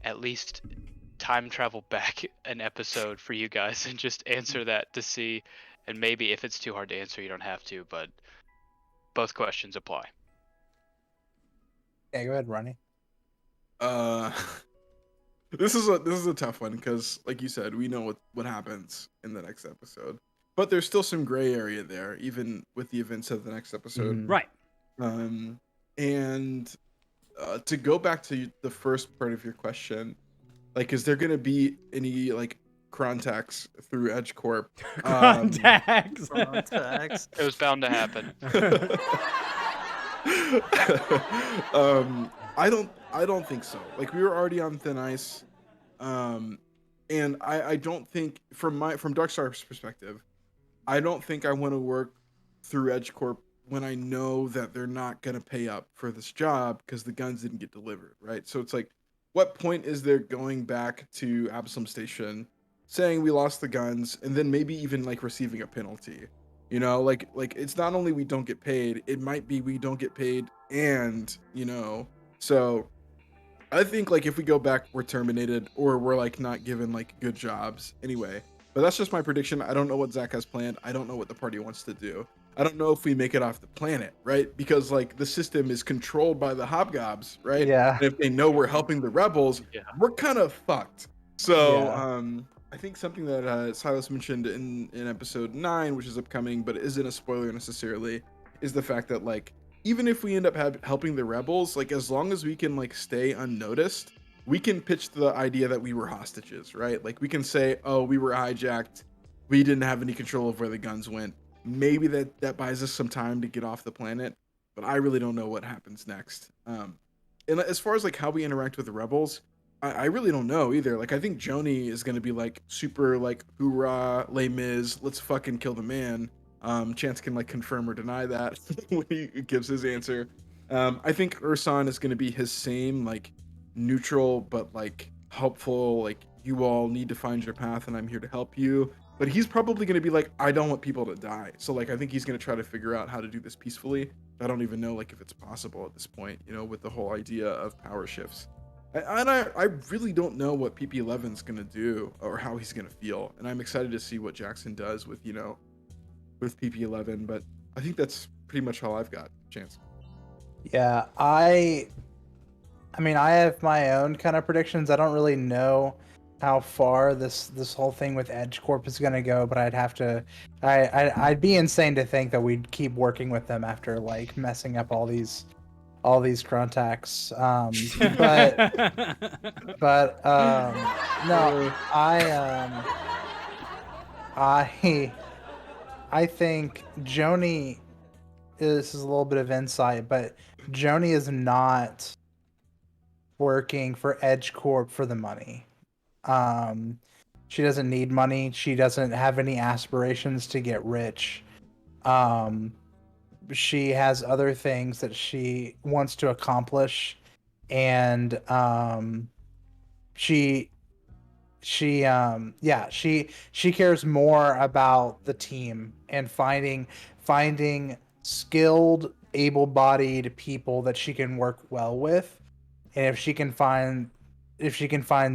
S2: at least time travel back an episode for you guys and just answer that to see, and maybe if it's too hard to answer, you don't have to, but both questions apply.
S5: Yeah, go ahead, Ronnie.
S4: This is a tough one because, like you said, we know what happens in the next episode, but there's still some gray area there, even with the events of the next episode.
S1: Right.
S4: And to go back to the first part of your question, like, is there gonna be any like contacts through EdgeCorp?
S1: Contacts.
S3: Contacts.
S2: It was bound to happen.
S4: I don't think so. Like, we were already on thin ice, and I don't think from Darkstar's perspective, I don't think I want to work through EdgeCorp when I know that they're not gonna pay up for this job because the guns didn't get delivered, right? So it's like, what point is there going back to Absalom Station, saying we lost the guns, and then maybe even like receiving a penalty? Like it's not only we don't get paid, it might be we don't get paid, and so I think like if we go back, we're terminated or we're like not given like good jobs anyway. But that's just my prediction. I don't know what Zach has planned. I don't know what the party wants to do. I don't know if we make it off the planet, right? Because like the system is controlled by the hobgobs, right?
S5: Yeah.
S4: And if they know we're helping the rebels,
S2: Yeah.
S4: we're kind of fucked. So
S5: Yeah.
S4: I think something that Silas mentioned in episode 9, which is upcoming, but isn't a spoiler necessarily, is the fact that like even if we end up helping the rebels, like as long as we can like stay unnoticed, we can pitch the idea that we were hostages, right? Like we can say, oh, we were hijacked, we didn't have any control of where the guns went. Maybe that buys us some time to get off the planet, but I really don't know what happens next. And as far as like how we interact with the rebels, I really don't know either. Like I think Joni is gonna be like super like hoorah, Les Mis, let's fucking kill the man. Chance can like confirm or deny that when he gives his answer. I think Urson is gonna be his same like neutral but like helpful, like you all need to find your path and I'm here to help you. But he's probably going to be like, I don't want people to die. So like, I think he's going to try to figure out how to do this peacefully. I don't even know like if it's possible at this point, you know, with the whole idea of power shifts. I really don't know what PP11's going to do or how he's going to feel. And I'm excited to see what Jackson does with, you know, with PP11. But I think that's pretty much all I've got, Chance.
S5: Yeah, I mean, I have my own kind of predictions. I don't really know how far this whole thing with Edge Corp is going to go, but I'd have to. I'd be insane to think that we'd keep working with them after like messing up all these Gruntax. No, I think Joni. This is a little bit of insight, but Joni is not working for Edge Corp for the money. She doesn't need money. She doesn't have any aspirations to get rich. She has other things that she wants to accomplish, and she cares more about the team and finding skilled, able-bodied people that she can work well with. And if she can find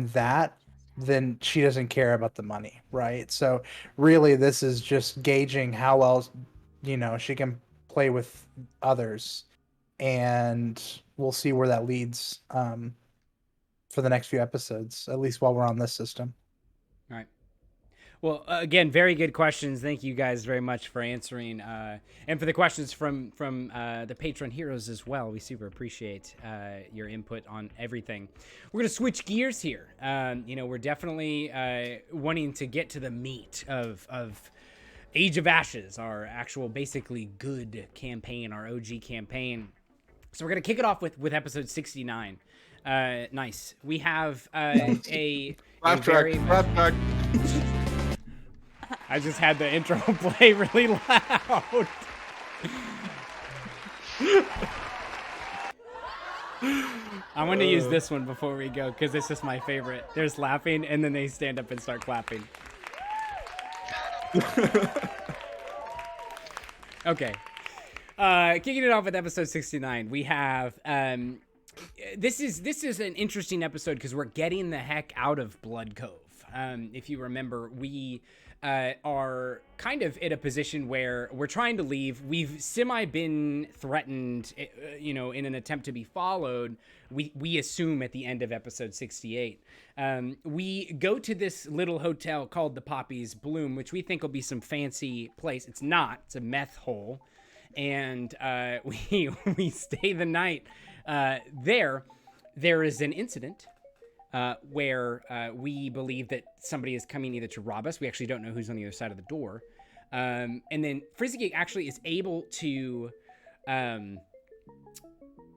S5: that, then she doesn't care about the money, right? So really this is just gauging how well, you know, she can play with others, and we'll see where that leads for the next few episodes, at least while we're on this system.
S1: All right. Well, again, very good questions. Thank you guys very much for answering, and for the questions from the Patreon heroes as well. We super appreciate your input on everything. We're gonna switch gears here. You know, we're definitely wanting to get to the meat of Age of Ashes, our actual basically good campaign, our OG campaign. So we're gonna kick it off with episode 69. Nice. We have a very. I just had the intro play really loud. I want to use this one before we go because it's just my favorite. There's laughing and then they stand up and start clapping. Okay. Kicking it off with episode 69, we have this is an interesting episode because we're getting the heck out of Blood Cove. If you remember, we are kind of in a position where we're trying to leave. We've been threatened, you know, in an attempt to be followed. We assume at the end of episode 68. We go to this little hotel called the Poppy's Bloom, which we think will be some fancy place. It's not. It's a meth hole. And we stay the night there. There is an incident where we believe that somebody is coming either to rob us. We actually don't know who's on the other side of the door. And then Frizzigig actually is able to,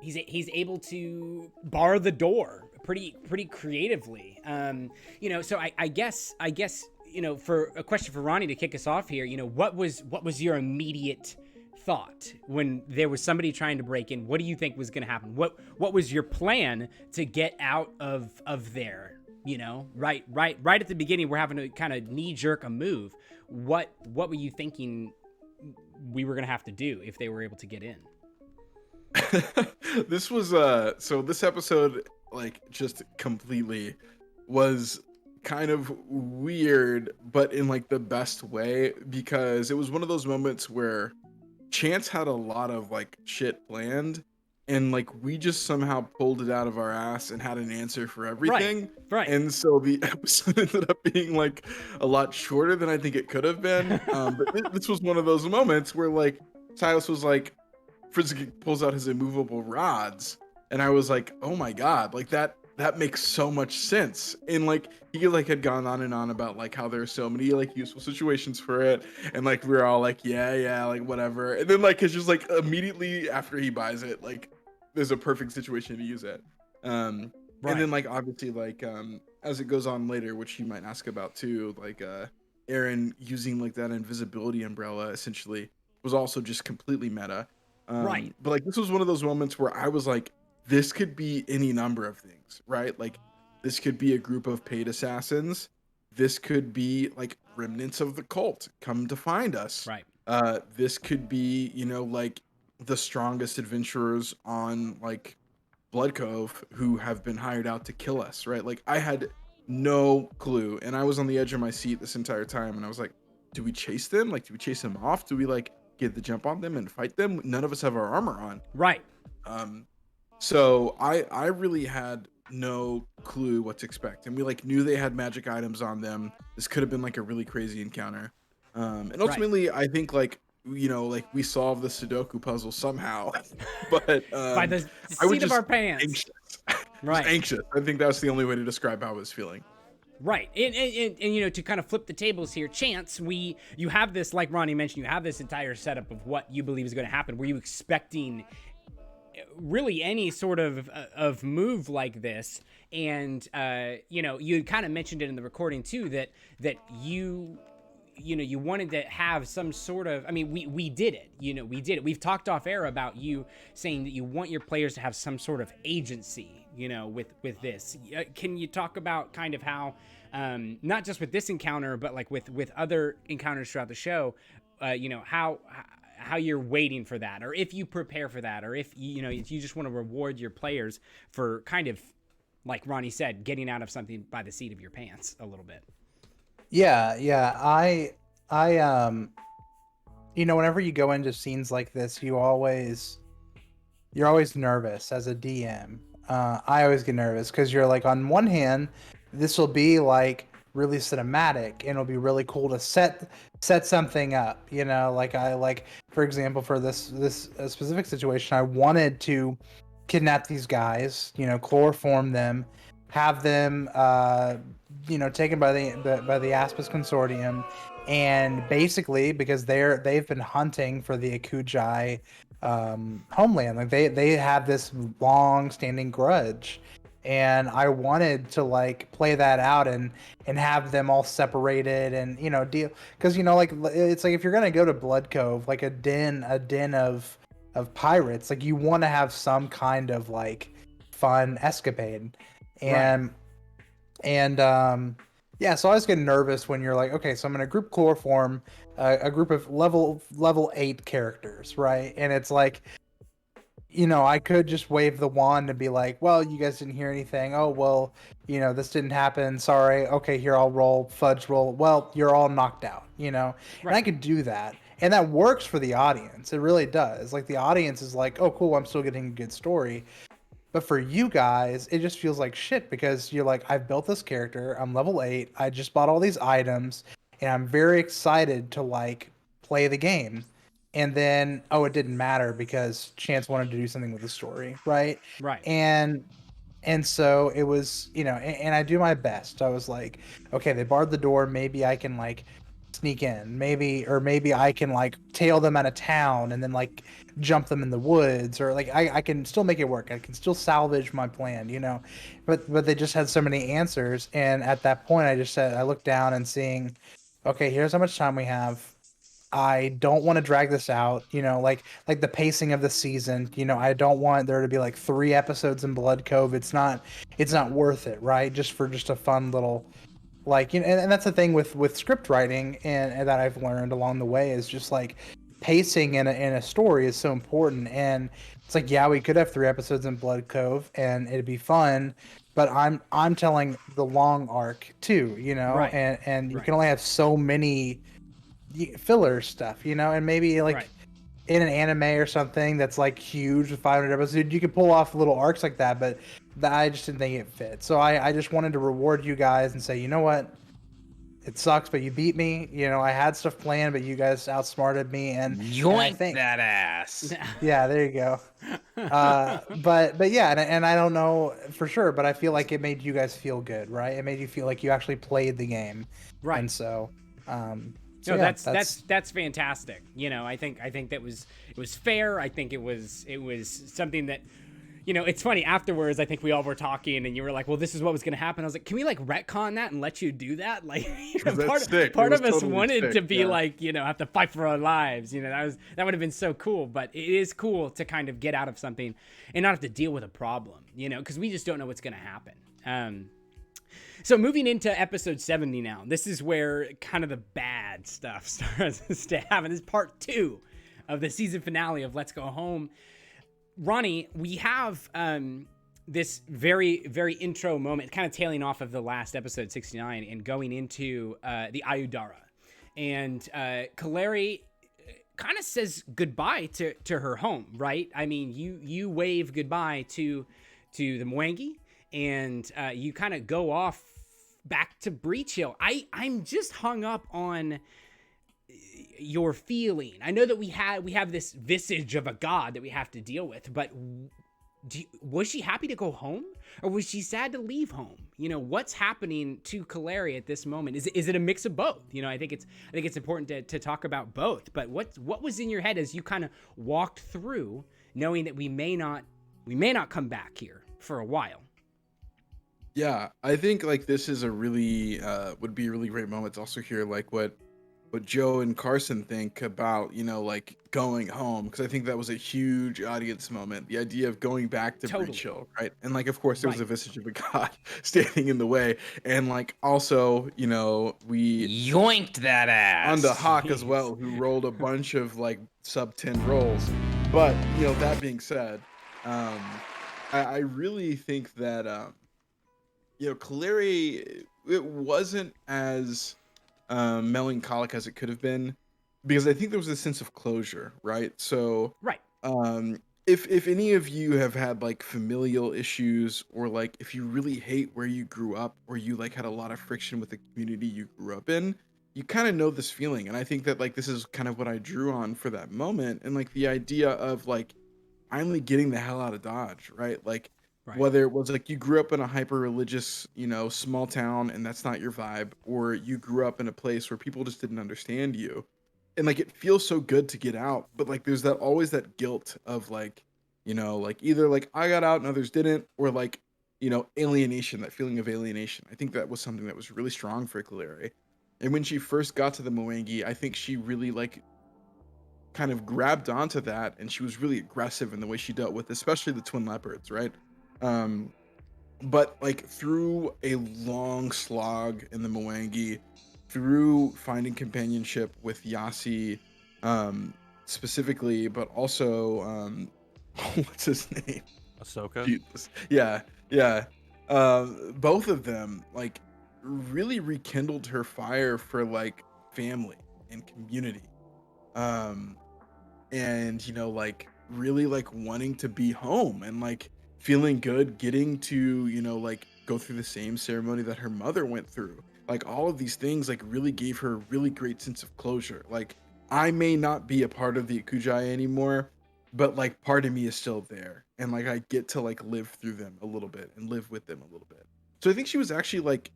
S1: he's able to bar the door pretty creatively. You know, so I guess, you know, for a question for Ronnie to kick us off here, you know, what was your immediate thought when there was somebody trying to break in? What do you think was going to happen? What was your plan to get out of there? You know, right at the beginning, we're having to kind of knee jerk a move. What were you thinking we were going to have to do if they were able to get in?
S4: This was so this episode like just completely was kind of weird, but in like the best way, because it was one of those moments where Chance had a lot of like shit planned, and like we just somehow pulled it out of our ass and had an answer for everything.
S1: Right.
S4: And so the episode ended up being like a lot shorter than I think it could have been. But this was one of those moments where like Silas was like, Frizzigig pulls out his immovable rods, and I was like, oh my god, like that makes so much sense. And like he like had gone on and on about like how there's so many like useful situations for it, and like we are all like yeah like whatever, and then like it's just like immediately after he buys it, like there's a perfect situation to use it. And then like obviously like as it goes on later, which you might ask about too, like Aaron using like that invisibility umbrella essentially was also just completely meta.
S1: Right.
S4: But like this was one of those moments where I was like, this could be any number of things, right? Like This could be a group of paid assassins. This could be like remnants of the cult come to find us.
S1: Right.
S4: This could be, like the strongest adventurers on like Blood Cove who have been hired out to kill us, right? Like I had no clue, and I was on the edge of my seat this entire time, and I was like, do we chase them? Like, do we chase them off? Do we like get the jump on them and fight them? None of us have our armor on.
S1: Right.
S4: So I really had no clue what to expect, and we like knew they had magic items on them. This could have been like a really crazy encounter. And ultimately, I think like like we solved the Sudoku puzzle somehow, but
S1: By the
S4: I was
S1: seat of
S4: just
S1: our pants.
S4: anxious.
S1: Right.
S4: Just anxious. I think that's the only way to describe how I was feeling.
S1: Right, and to kind of flip the tables here, Chance, you have this, like Ronnie mentioned, you have this entire setup of what you believe is going to happen. Were you expecting really any sort of move like this? And you kind of mentioned it in the recording too, that you wanted to have some sort of, I mean, we did it, we did it. We've talked off air about you saying that you want your players to have some sort of agency, with this. Can you talk about kind of how, not just with this encounter, but like with other encounters throughout the show, how you're waiting for that, or if you prepare for that, or if you just want to reward your players for kind of, like Ronnie said, getting out of something by the seat of your pants a little bit.
S5: Yeah. I whenever you go into scenes like this, you're always nervous as a DM. I always get nervous because you're like, on one hand, this will be like really cinematic and it'll be really cool to set something up. Like for example, for this specific situation, I wanted to kidnap these guys, chloroform them, have them taken by the Aspis Consortium, and basically because they've been hunting for the Akujai homeland. Like they have this long standing grudge, and I wanted to like play that out and have them all separated and deal, because like it's like if you're gonna go to Blood Cove, like a den of pirates, like you want to have some kind of like fun escapade. So I was getting nervous when you're like, okay, so I'm gonna group chloroform a group of level 8 characters, right? And it's like, I could just wave the wand and be like, well, you guys didn't hear anything. Oh, well, this didn't happen. Sorry. Okay, here, I'll roll fudge roll. Well, you're all knocked out, And I could do that. And that works for the audience. It really does. Like the audience is like, oh, cool, I'm still getting a good story. But for you guys, it just feels like shit because you're like, I've built this character. I'm level 8. I just bought all these items, and I'm very excited to like play the game. And then, oh, it didn't matter because Chance wanted to do something with the story, right?
S1: Right.
S5: And so it was, and I do my best. I was like, okay, they barred the door. Maybe I can like sneak in. Maybe I can like tail them out of town and then like jump them in the woods, or like I can still make it work. I can still salvage my plan, but they just had so many answers. And at that point I looked down and seeing, okay, here's how much time we have. I don't want to drag this out, like the pacing of the season. I don't want there to be like 3 episodes in Blood Cove. It's not worth it, right? Just a fun little, like, and that's the thing with script writing and that I've learned along the way is just like pacing in a story is so important. And it's like, yeah, we could have 3 episodes in Blood Cove and it'd be fun, but I'm telling the long arc too,
S1: Right.
S5: and you can only have so many filler stuff, and maybe like in an anime or something that's like huge with 500 episodes, you could pull off little arcs like that, but I just didn't think it fit. So I just wanted to reward you guys and say, you know what, it sucks, but you beat me. I had stuff planned, but you guys outsmarted me, and I think
S3: that ass.
S5: Yeah, there you go. But yeah, and I don't know for sure, but I feel like it made you guys feel good, right? It made you feel like you actually played the game,
S1: Right.
S5: And so,
S1: no, yeah, that's fantastic. I think that it was fair. I think it was something that, it's funny afterwards. I think we all were talking, and you were like, "Well, this is what was going to happen." I was like, "Can we like retcon that and let you do that?" Like, part of us wanted to be like, have to fight for our lives. That would have been so cool. But it is cool to kind of get out of something and not have to deal with a problem. Because we just don't know what's going to happen. So moving into episode 70 now, this is where kind of the bad stuff starts to happen. This is part 2 of the season finale of Let's Go Home. Ronnie, we have this very, very intro moment, kind of tailing off of the last episode 69 and going into the Ayudara. And Kaleri kind of says goodbye to her home, right? I mean, you wave goodbye to the Mwangi, and you kind of go off back to Breach Hill. I'm just hung up on your feeling. I know that we have this visage of a god that we have to deal with, but was she happy to go home, or was she sad to leave home? You know, what's happening to Kaleri at this moment? Is it a mix of both? You know, I think it's important to talk about both. But what was in your head as you kind of walked through, knowing that we may not come back here for a while?
S4: Yeah, I think like this is a really would be a really great moment to also hear like what Joe and Carson think about, you know, like going home, because I think that was a huge audience moment. The idea of going back to
S1: Totally.
S4: Breach Hill, right? And like, of course, there was a
S1: Right.
S4: vestige of a god standing in the way, and like also, you know, we
S1: Yoinked that ass
S4: on the Hawk as
S1: Jeez.
S4: well, who rolled a bunch of like sub 10 rolls. But you know, that being said, I really think that you know, Kaleri, it wasn't as melancholic as it could have been, because I think there was a sense of closure, right? So
S1: Right.
S4: if any of you have had like familial issues, or like if you really hate where you grew up, or you like had a lot of friction with the community you grew up in, you kind of know this feeling. And I think that like this is kind of what I drew on for that moment, and like the idea of like finally getting the hell out of Dodge, right? Like
S1: Right.
S4: whether it was like you grew up in a hyper religious, you know, small town and that's not your vibe, or you grew up in a place where people just didn't understand you. And like it feels so good to get out, but like there's that always that guilt of like, you know, like either like I got out and others didn't, or like, you know, alienation, that feeling of alienation. I think that was something that was really strong for Kaleri. And when she first got to the Mwangi, I think she really like kind of grabbed onto that, and she was really aggressive in the way she dealt with especially the twin leopards, right? um but like through a long slog in the Mwangi, through finding companionship with Yasi, um specifically, but also what's his name,
S3: Ahsoka.
S4: Jesus. Yeah, yeah. Both of them like really rekindled her fire for like family and community. um and you know, like really like wanting to be home, and like feeling good getting to, you know, like go through the same ceremony that her mother went through. Like all of these things like really gave her a really great sense of closure. Like I may not be a part of the Akujai anymore, but like part of me is still there, and like I get to like live through them a little bit and live with them a little bit. So I think she was actually like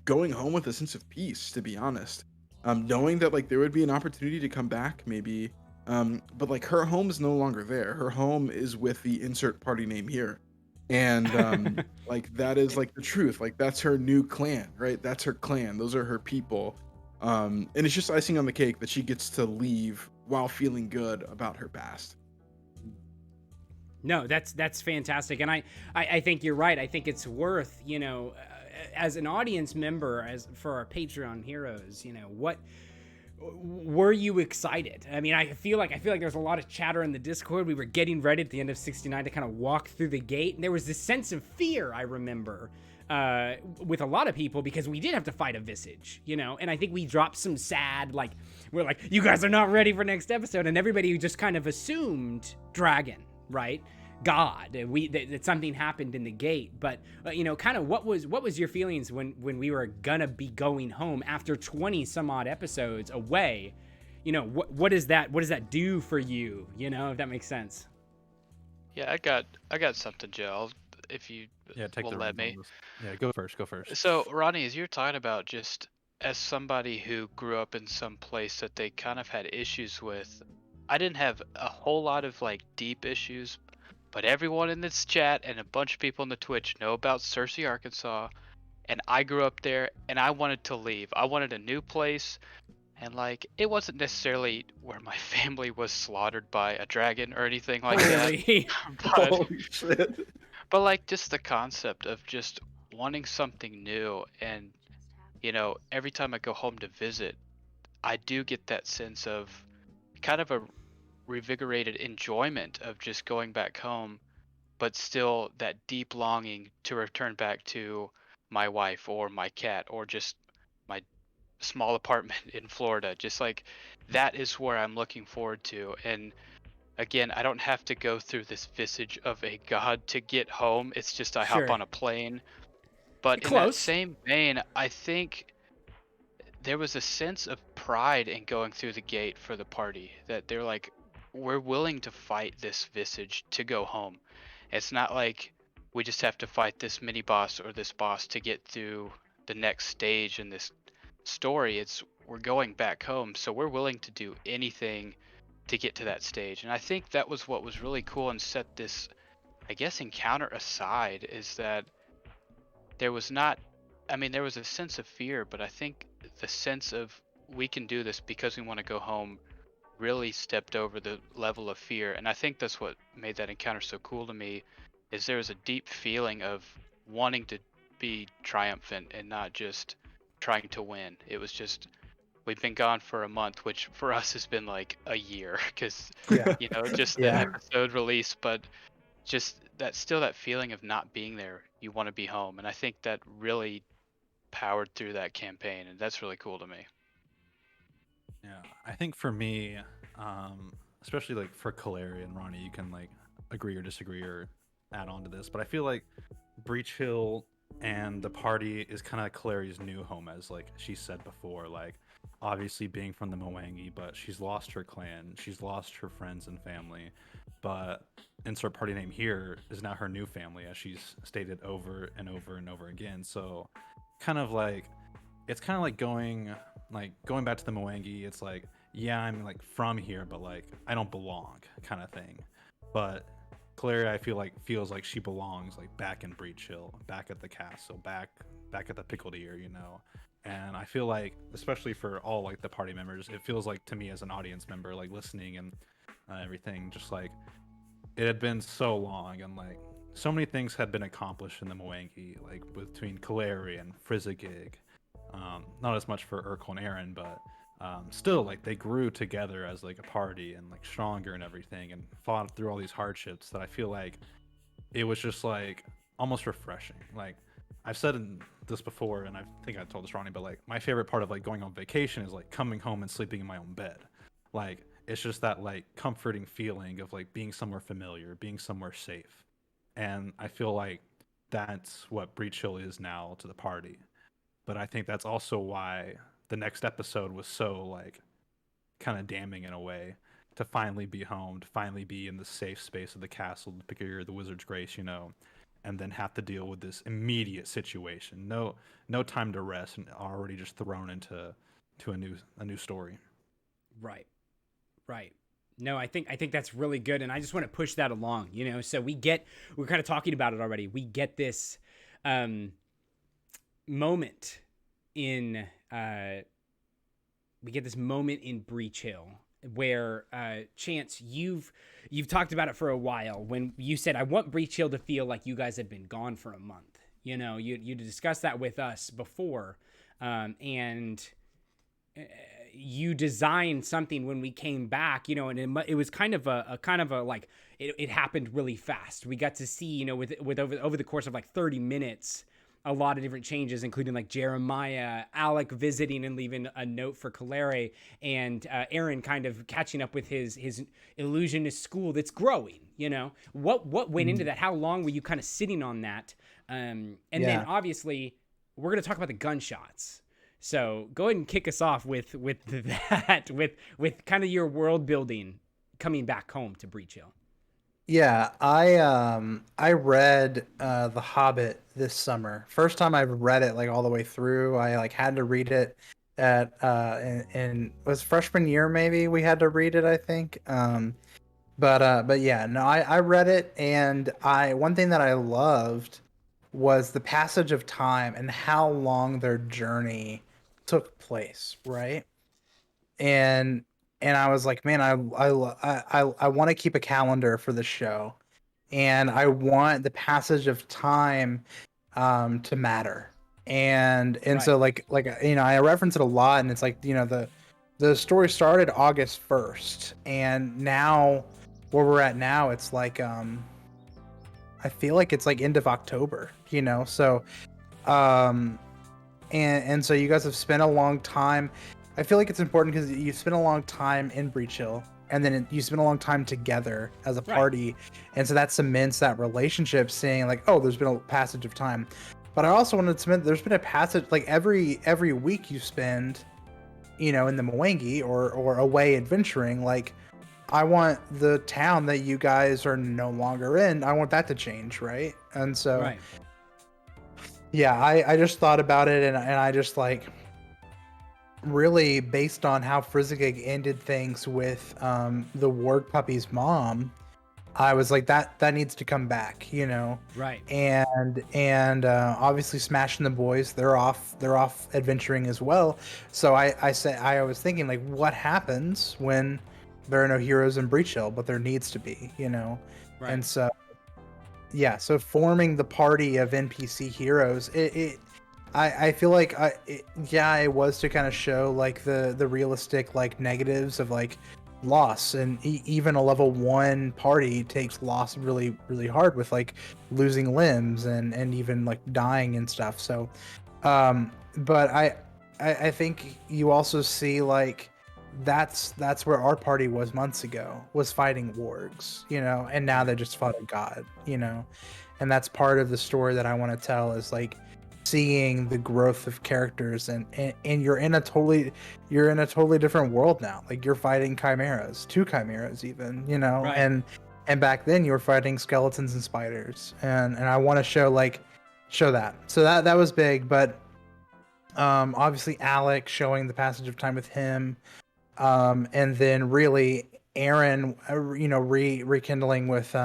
S4: going home with a sense of peace, to be honest. Knowing that like there would be an opportunity to come back, maybe. But like her home is no longer there. Her home is with the insert party name here. And like that is like the truth. Like that's her new clan, right? That's her clan. Those are her people. And it's just icing on the cake that she gets to leave while feeling good about her past.
S1: No, that's fantastic, and I think you're right. I think it's worth, you know, as an audience member, as for our Patreon heroes, you know, what were you excited? I mean, I feel like there's a lot of chatter in the Discord. We were getting ready at the end of 69 to kind of walk through the gate, and there was this sense of fear, I remember, with a lot of people, because we did have to fight a visage, you know, and I think we dropped some sad, like, we're like, you guys are not ready for next episode, and everybody just kind of assumed dragon, right? God, that something happened in the gate. But you know, kind of what was your feelings when we were gonna be going home after 20 some odd episodes away? You know, what does that do for you? You know, if that makes sense.
S2: Yeah, I got something, Joe. If you
S3: Take
S2: will
S3: the
S2: let
S3: reins on
S2: me.
S3: this. Yeah, go first. Go first.
S2: So, Ronnie, as you're talking about, just as somebody who grew up in some place that they kind of had issues with, I didn't have a whole lot of like deep issues, but everyone in this chat and a bunch of people in the Twitch know about Searcy, Arkansas, and I grew up there, and I wanted to leave. I wanted a new place, and like it wasn't necessarily where my family was slaughtered by a dragon or anything like that.
S1: Really?
S2: But
S4: Holy shit.
S2: but like just the concept of just wanting something new. And, every time I go home to visit, I do get that sense of kind of a revigorated enjoyment of just going back home, but still that deep longing to return back to my wife or my cat or just my small apartment in Florida. Just like that is where I'm looking forward to. And again, I don't have to go through this visage of a god to get home. It's just I hop
S1: Sure.
S2: on a plane. But in that
S1: Close.
S2: same vein, I think there was a sense of pride in going through the gate for the party that they're like, we're willing to fight this visage to go home. It's not like we just have to fight this mini boss or this boss to get through the next stage in this story. It's we're going back home, so we're willing to do anything to get to that stage. And I think that was what was really cool and set this, I guess, encounter aside, is that there was not, I mean, there was a sense of fear, but I think the sense of we can do this because we want to go home really stepped over the level of fear. And I think that's what made that encounter so cool to me, is there was a deep feeling of wanting to be triumphant and not just trying to win. It was just, we've been gone for a month, which for us has been like a year because,
S5: Yeah.
S2: just the
S5: Yeah.
S2: episode release, but just that, still that feeling of not being there, you want to be home. And I think that really powered through that campaign, and that's really cool to me.
S3: Yeah, I think for me, especially like for Kaleri and Ronnie, you can like agree or disagree or add on to this, but I feel like Breach Hill and the party is kind of Kaleri's new home, as like she said before. Like, obviously being from the Mwangi, but she's lost her clan, she's lost her friends and family, but insert party name here is now her new family, as she's stated over and over and over again. So, kind of like it's kind of like going back to the Mwangi. It's like, yeah, I'm like from here, but like I don't belong, kind of thing. But Clary, I feel like feels like she belongs like back in Breach Hill, back at the castle, back at the Pickled Ear, you know. And I feel like, especially for all like the party members, it feels like to me as an audience member, like listening and everything, just like it had been so long and like so many things had been accomplished in the Mwangi, like between Kaleri and Frizzigig. Not as much for Urkel and Aaron, but still, like they grew together as like a party and like stronger and everything, and fought through all these hardships. That I feel like it was just like almost refreshing. Like I've said this before, and I think I told this Ronnie, but like my favorite part of like going on vacation is like coming home and sleeping in my own bed. Like it's just that like comforting feeling of like being somewhere familiar, being somewhere safe, and I feel like that's what Breach Hill is now to the party. But I think that's also why the next episode was so like kind of damning in a way, to finally be home, to finally be in the safe space of the castle, the Picker, the Wizard's Grace, you know, and then have to deal with this immediate situation. No time to rest, and already just thrown into a new story.
S1: Right. Right. No, I think that's really good, and I just want to push that along. So we're kind of talking about it already. We get this moment in Breach Hill where Chance, you've talked about it for a while when you said, I want Breach Hill to feel like you guys had been gone for a month. You discussed that with us before, and you designed something when we came back, and it was kind of a like it happened really fast. We got to see, with over the course of like 30 minutes, a lot of different changes, including like Jeremiah, Alec visiting and leaving a note for Kaleri, and Aaron kind of catching up with his illusionist school that's growing. What went into that? How long were you kind of sitting on that? And then obviously we're gonna talk about the gunshots. So go ahead and kick us off with that, with kind of your world building coming back home to Breach Hill.
S5: Yeah, I read The Hobbit this summer. First time I've read it like all the way through. I like had to read it at in was freshman year, maybe we had to read it, I think. But yeah, no, I read it, and one thing that I loved was the passage of time and how long their journey took place, right? And I was like, man, I want to keep a calendar for the show, and I want the passage of time to matter. And
S1: Right.
S5: so like I reference it a lot, and it's like, the story started August 1st, and now where we're at now, it's like I feel like it's like end of October, so um and so you guys have spent a long time. I feel like it's important because you spent a long time in Breach Hill, and then you spent a long time together as a party, and so that cements that relationship, saying like, oh, there's been a passage of time. But I also wanted to cement there's been a passage, like every week you spend, in the Mwangi or away adventuring, like I want the town that you guys are no longer in, I want that to change, right? And so
S1: Right.
S5: yeah, I just thought about it, and I just like, really based on how Frizzigig ended things with the Warg puppy's mom, I was like, that needs to come back,
S1: Right.
S5: and obviously Smash and the boys, they're off adventuring as well. So I was thinking, like, what happens when there are no heroes in Breach Hill, but there needs to be,
S1: Right.
S5: and so yeah, so forming the party of NPC heroes, I feel like it was to kind of show like the realistic like negatives of like loss, and even a level 1 party takes loss really really hard, with like losing limbs and even like dying and stuff. So but I think you also see like that's where our party was months ago, was fighting wargs, and now they just fought a god, and that's part of the story that I want to tell, is like seeing the growth of characters, and you're in a totally different world now. Like, you're fighting chimeras, 2 chimeras even,
S1: Right.
S5: and back then you were fighting skeletons and spiders, and I want to show that. So that was big. But obviously Alec, showing the passage of time with him, and then really Aaron, rekindling with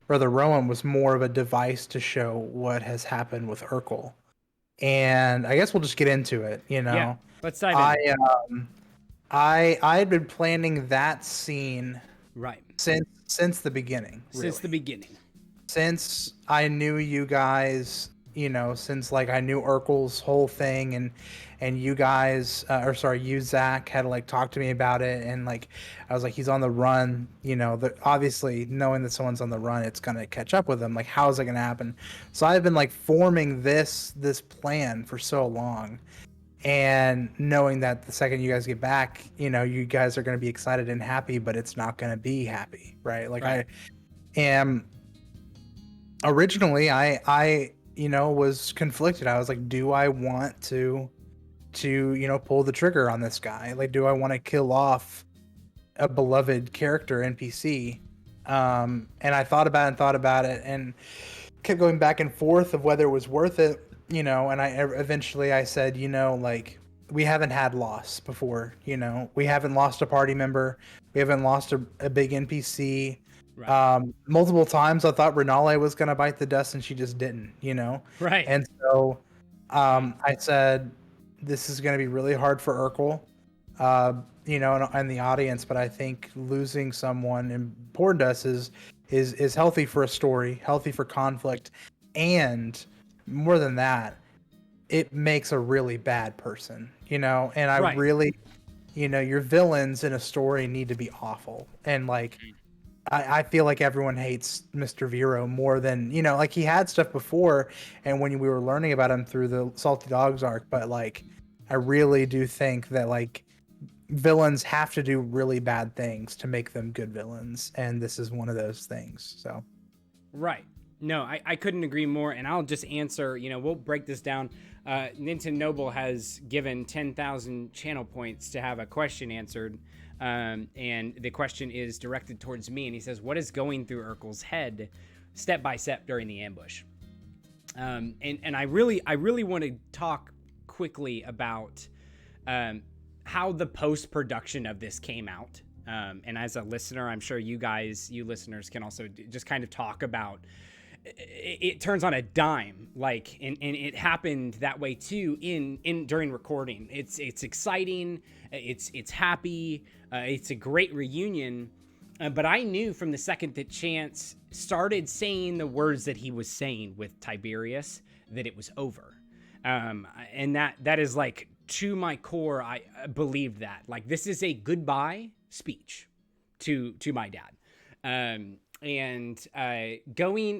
S5: Brother Rowan, was more of a device to show what has happened with Urkel. And I guess we'll just get into it.
S1: Yeah. Let's dive in.
S5: I had been planning that scene
S1: Right.
S5: since the beginning.
S1: Since the
S5: really.
S1: beginning.
S5: Since I knew you guys, since like I knew Urkel's whole thing, and you guys, you, Zach, had like talked to me about it, and like I was like, he's on the run, obviously knowing that someone's on the run, it's gonna catch up with him. Like, how is it gonna happen? So I've been like forming this plan for so long, and knowing that the second you guys get back, you guys are gonna be excited and happy, but it's not gonna be happy, right? Like,
S1: Right.
S5: I am. Originally, I was conflicted. I was like, do I want to pull the trigger on this guy? Like, do I want to kill off a beloved character NPC? And I thought about it and kept going back and forth of whether it was worth it, and I eventually I said, like, we haven't had loss before, we haven't lost a party member, we haven't lost a big NPC.
S1: Right.
S5: Multiple times I thought Renale was gonna bite the dust, and she just didn't,
S1: Right.
S5: And so I said, this is gonna be really hard for Urkel, and the audience, but I think losing someone important to us is healthy for a story, healthy for conflict, and more than that, it makes a really bad person, and I
S1: Right.
S5: really, your villains in a story need to be awful, and like, I feel like everyone hates Mr. Vero more than, like, he had stuff before, and when we were learning about him through the Salty Dogs arc, but like, I really do think that like villains have to do really bad things to make them good villains, and this is one of those things. So
S1: Right. No, I couldn't agree more. And I'll just answer, we'll break this down. Nintendo Noble has given 10,000 channel points to have a question answered. And the question is directed towards me. And he says, what is going through Urkel's head step by step during the ambush? And I really want to talk quickly about how the post-production of this came out. And as a listener, I'm sure you listeners can also just kind of talk about it turns on a dime, like, and it happened that way too during recording. It's exciting, it's happy, it's a great reunion, but I knew from the second that Chance started saying the words that he was saying with Tiberius that it was over. And that is like, to my core, I believed that. Like, this is a goodbye speech to my dad.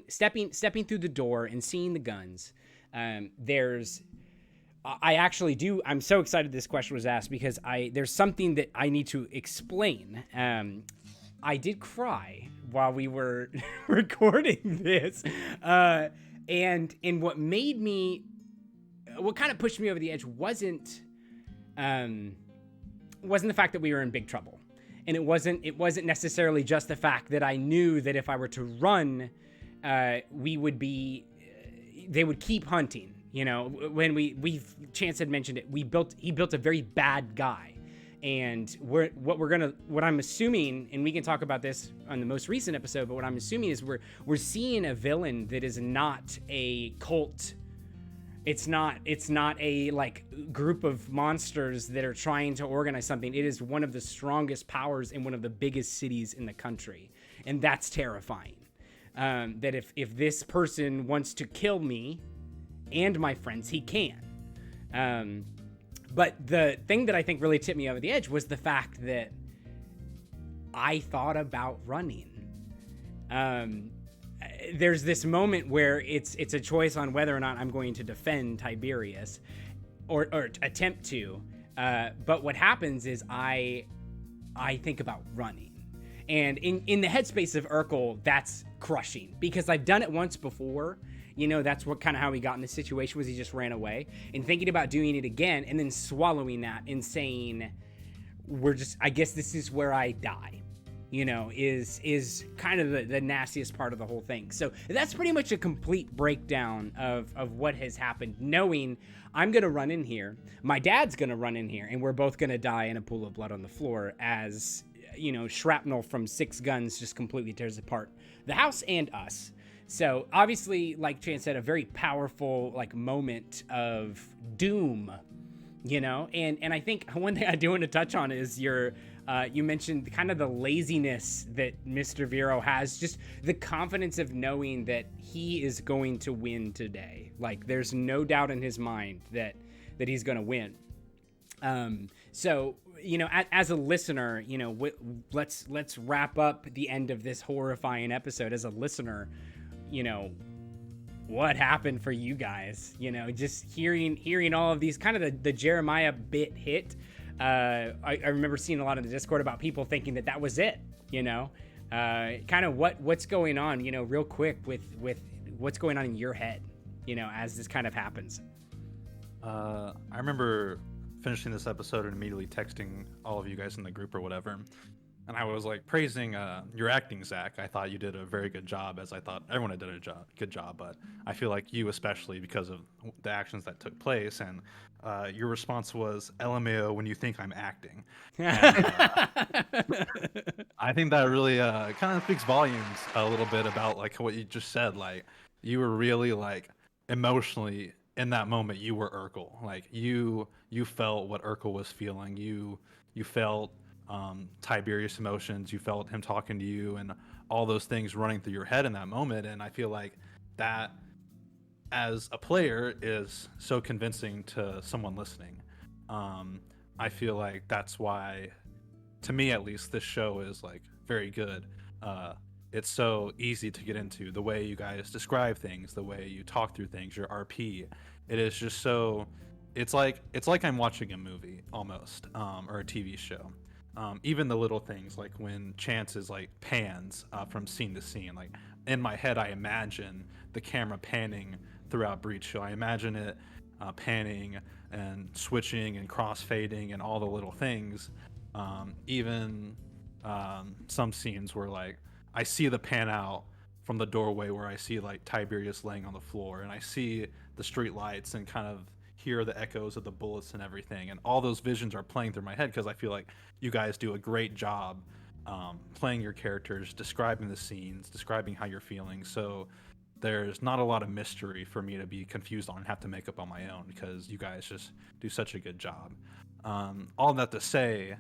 S1: Stepping through the door and seeing the guns, I'm so excited this question was asked, because there's something that I need to explain. I did cry while we were recording this. And what kind of pushed me over the edge wasn't the fact that we were in big trouble. And it wasn't necessarily just the fact that I knew that if I were to run, they would keep hunting. You know, when Chance had mentioned it, he built a very bad guy. And what I'm assuming, and we can talk about this on the most recent episode, but what I'm assuming is we're seeing a villain that is not a cult. It's not a like group of monsters that are trying to organize something. It is one of the strongest powers in one of the biggest cities in the country. And that's terrifying. That if this person wants to kill me and my friends, he can. But the thing that I think really tipped me over the edge was the fact that I thought about running. There's this moment where it's a choice on whether or not I'm going to defend Tiberius or attempt to. But what happens is I think about running. And in the headspace of Urkel, that's crushing, because I've done it once before. You know, that's what kind of how he got in this situation, was he just ran away. And thinking about doing it again and then swallowing that and saying, I guess this is where I die, you know, is kind of the nastiest part of the whole thing. So that's pretty much a complete breakdown of what has happened, knowing I'm going to run in here, my dad's going to run in here, and we're both going to die in a pool of blood on the floor as, you know, shrapnel from 6 guns just completely tears apart the house and us. So obviously, like Chance said, a very powerful like moment of doom, you know. And I think one thing I do want to touch on is you mentioned kind of the laziness that Mr. Vero has, just the confidence of knowing that he is going to win today. Like, there's no doubt in his mind that he's going to win. So, you know, as a listener, you know, let's wrap up the end of this horrifying episode. As a listener, you know, what happened for you guys? You know, just hearing all of these, kind of the Jeremiah bit hit. I remember seeing a lot in the Discord about people thinking that was it, you know, kind of what's going on, you know, real quick with what's going on in your head, you know, as this kind of happens.
S3: I remember finishing this episode and immediately texting all of you guys in the group or whatever. And I was like praising your acting, Zach. I thought you did a very good job, as I thought everyone did a good job. But I feel like you especially, because of the actions that took place. And your response was LMAO when you think I'm acting. And, I think that really kind of speaks volumes a little bit about like what you just said. Like, you were really like emotionally in that moment. You were Urkel. Like, you felt what Urkel was feeling. You felt Tiberius' emotions. You felt him talking to you, and all those things running through your head in that moment. And I feel like that, as a player, is so convincing to someone listening. I feel like that's why, to me at least, this show is like very good. It's so easy to get into, the way you guys describe things, the way you talk through things, your RP. It is just so, it's like I'm watching a movie almost, or a TV show. Even the little things, like when Chance is like pans from scene to scene, like in my head I imagine the camera panning throughout Breach Show. I imagine it panning and switching and crossfading and all the little things. Even some scenes where like I see the pan out from the doorway where I see like Tiberius laying on the floor, and I see the street lights and kind of hear the echoes of the bullets and everything, and all those visions are playing through my head, because I feel like you guys do a great job playing your characters, describing the scenes, describing how you're feeling. So there's not a lot of mystery for me to be confused on and have to make up on my own, because you guys just do such a good job. All that to say,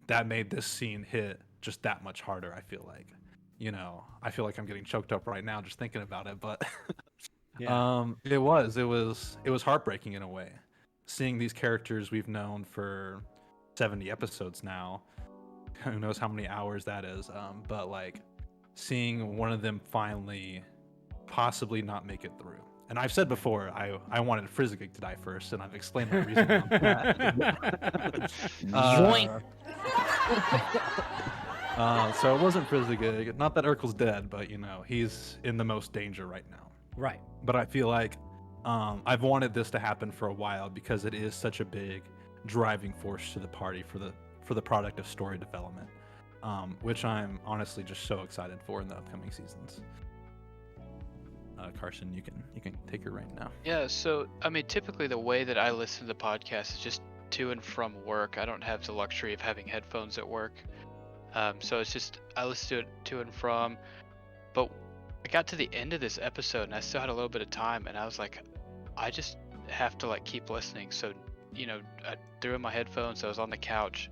S3: that made this scene hit just that much harder. I feel like, you know, I feel like I'm getting choked up right now just thinking about it, but
S1: Yeah.
S3: It was heartbreaking in a way, seeing these characters we've known for 70 episodes now. Who knows how many hours that is? But like seeing one of them finally possibly not make it through. And I've said before, I wanted Frizzigig to die first, and I've explained my reasoning on that.
S2: Yoink.
S3: So it wasn't Frizzigig. Not that Urkel's dead, but you know he's in the most danger right now.
S1: Right.
S3: But I feel like I've wanted this to happen for a while because it is such a big driving force to the party for the product of story development, which I'm honestly just so excited for in the upcoming seasons. Carson, you can take it right now.
S2: Yeah, so I mean, typically the way that I listen to the podcast is just to and from work. I don't have the luxury of having headphones at work, so it's just I listen to it to and from. But I got to the end of this episode and I still had a little bit of time, and I was like, I just have to like keep listening. So I threw in my headphones. I was on the couch,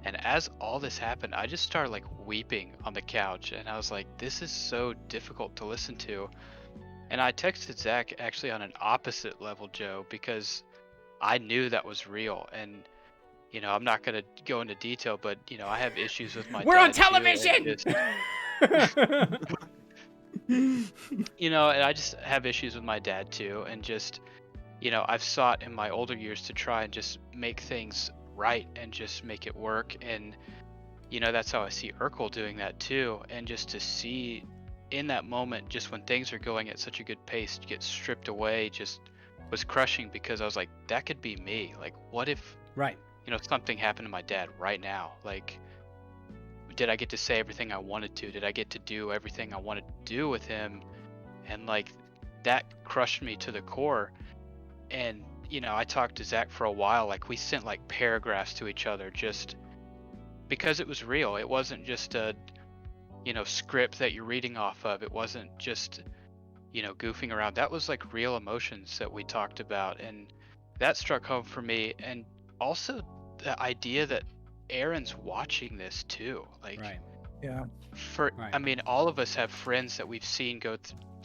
S2: and as all this happened, I just started like weeping on the couch, and I was like, this is so difficult to listen to. And I texted Zach actually on an opposite level, Joe, because I knew that was real. And, I'm not going to go into detail, but, I have issues with my
S1: We're
S2: dad
S1: on television!
S2: And I just have issues with my dad too. And just, I've sought in my older years to try and just make things right and just make it work. And, that's how I see Urkel doing that too. And just to see in that moment, just when things are going at such a good pace, get stripped away, just was crushing, because I was like, that could be me. Like, what if,
S1: Right.
S2: Something happened to my dad right now? Like, did I get to say everything I wanted to? Did I get to do everything I wanted to do with him? And like, that crushed me to the core. And, I talked to Zach for a while. Like, we sent like paragraphs to each other just because it was real. It wasn't just a script that you're reading off of. It wasn't just goofing around. That was like real emotions that we talked about, and that struck home for me. And also the idea that Aaron's watching this too, like
S1: Right.
S5: Yeah.
S1: Right.
S2: I mean, all of us have friends that we've seen go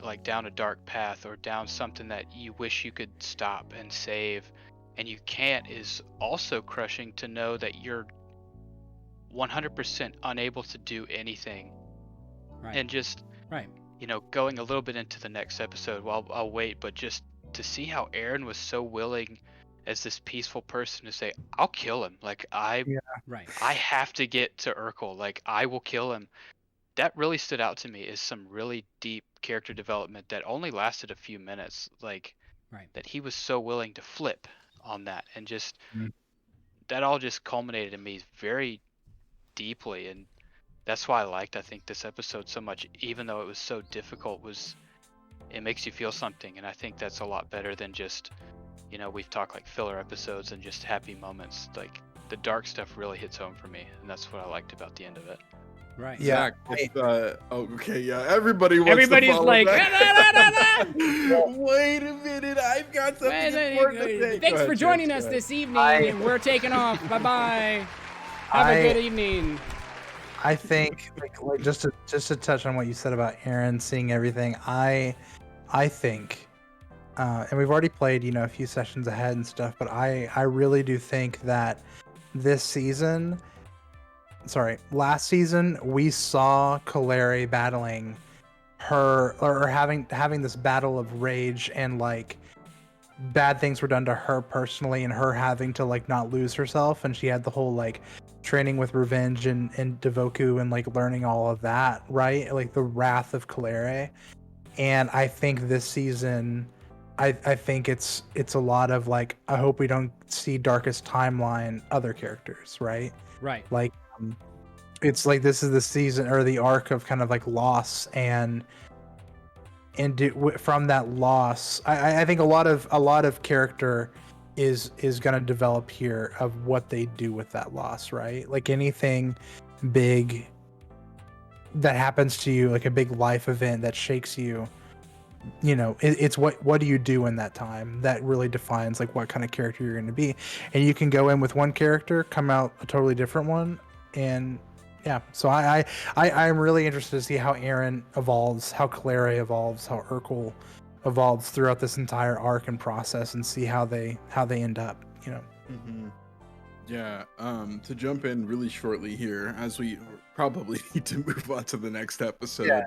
S2: like down a dark path or down something that you wish you could stop and save, and you can't, is also crushing to know that you're 100% unable to do anything.
S1: Right.
S2: And just
S1: Right.
S2: going a little bit into the next episode, well, I'll wait, but just to see how Aaron was so willing as this peaceful person to say, I'll kill him. Like,
S1: Right.
S2: I have to get to Urkel. Like, I will kill him. That really stood out to me as some really deep character development that only lasted a few minutes. Like,
S1: Right.
S2: that he was so willing to flip on that, and just
S5: Mhm.
S2: that all just culminated in me very deeply. And that's why I think this episode so much, even though it was so difficult. Was it makes you feel something, and I think that's a lot better than just we've talked like filler episodes and just happy moments. Like, the dark stuff really hits home for me, and that's what I liked about the end of it.
S1: Right.
S5: Yeah.
S4: Zach, okay, yeah. Everybody wants
S1: Everybody's
S4: to follow
S1: like,
S4: that. Wait a minute, I've got something important to say.
S1: Thanks
S4: Go
S1: for
S4: ahead,
S1: joining
S4: Chance,
S1: us
S4: go ahead.
S1: this evening, and we're taking off. Bye-bye. Have a good evening.
S5: I think like just to touch on what you said about Aaron seeing everything, I think, and we've already played a few sessions ahead and stuff, but I really do think that last season we saw Kaleri battling her, or having this battle of rage, and like bad things were done to her personally, and her having to like not lose herself, and she had the whole like training with revenge and Devoku, and like learning all of that, right? Like the wrath of Kaleri. And I think this season, I think it's a lot of like, I hope we don't see Darkest Timeline other characters, right?
S1: Right.
S5: Like it's like this is the season or the arc of kind of like loss, and from that loss, I think a lot of character is going to develop here of what they do with that loss, right? Like anything big that happens to you, like a big life event that shakes you, it's what do you do in that time that really defines like what kind of character you're going to be. And you can go in with one character, come out a totally different one. And yeah, so I'm really interested to see how Aaron evolves, how Kaleri evolves, how Urkel evolves throughout this entire arc and process, and see how they end up.
S4: Yeah. To jump in really shortly here, as we probably need to move on to the next episode.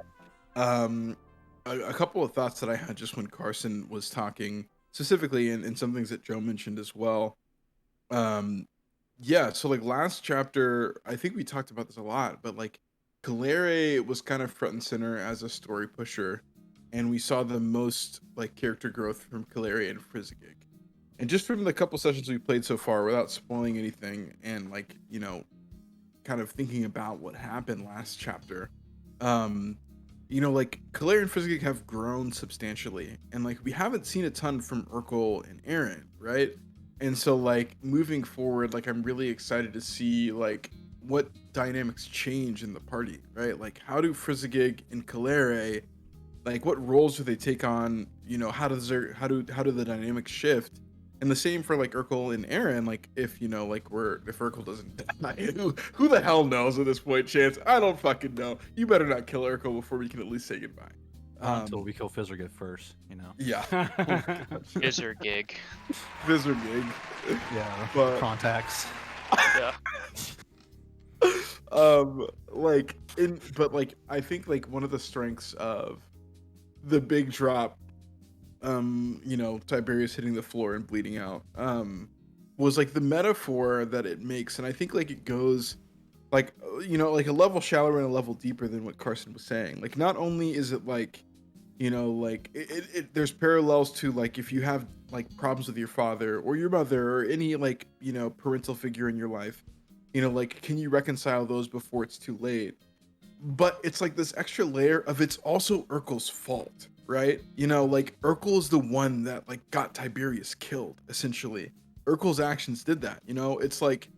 S4: A couple of thoughts that I had just when Carson was talking specifically, and some things that Joe mentioned as well. Yeah, so like last chapter, I think we talked about this a lot, but like Calere was kind of front and center as a story pusher, and we saw the most like character growth from Calere and Frizzigig. And just from the couple sessions we played so far, without spoiling anything, and like, you know, kind of thinking about what happened last chapter, you know, like Calere and Frizzigig have grown substantially, and like we haven't seen a ton from Urkel and Aaron, right? And so like moving forward, like I'm really excited to see like what dynamics change in the party, right? Like how do Frizzigig and Calere, like what roles do they take on? You know, how do the dynamics shift? And the same for like Urkel and Aaron. Like if you know, like if Urkel doesn't die, who the hell knows at this point? Chance, I don't fucking know. You better not kill Urkel before we can at least say goodbye.
S3: Until we kill Fizzergig first, you know.
S4: Yeah.
S2: Fizzer gig.
S4: Fizzergig.
S3: Yeah.
S4: But
S3: Contacts.
S2: Yeah.
S4: But like I think like one of the strengths of the big drop, you know, Tiberius hitting the floor and bleeding out, was like the metaphor that it makes, and I think like it goes like, you know, like a level shallower and a level deeper than what Carson was saying. Like not only is it like, you know, like there's parallels to like if you have like problems with your father or your mother or any like, you know, parental figure in your life, you know, like can you reconcile those before it's too late? But it's like this extra layer of it's also Urkel's fault, right? You know, like Urkel is the one that like got Tiberius killed, essentially. Urkel's actions did that, you know. It's like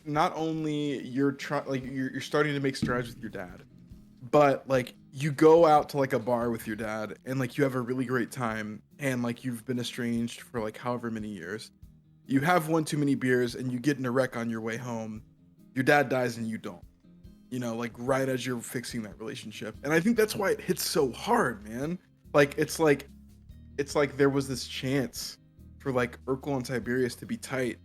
S4: not only you're starting to make strides with your dad, but like you go out to like a bar with your dad and like you have a really great time, and like you've been estranged for like however many years. You have one too many beers and you get in a wreck on your way home. Your dad dies and you don't. You know, like right as you're fixing that relationship. And I think that's why it hits so hard, man. Like it's like there was this chance for like Urkel and Tiberius to be tight,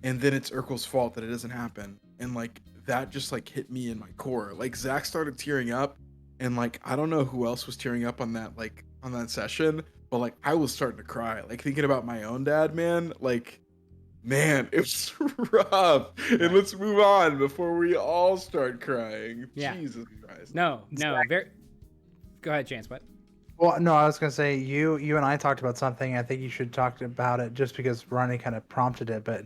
S4: and then it's Urkel's fault that it doesn't happen. And like that just like hit me in my core. Like Zach started tearing up, and like I don't know who else was tearing up on that session, but like I was starting to cry. Like thinking about my own dad, man. Like, man, it was rough. And let's move on before we all start crying.
S1: Yeah.
S4: Jesus Christ.
S1: No. Very. Go ahead, Chance. What?
S5: Well, no, I was gonna say you and I talked about something. I think you should talk about it just because Ronnie kind of prompted it, but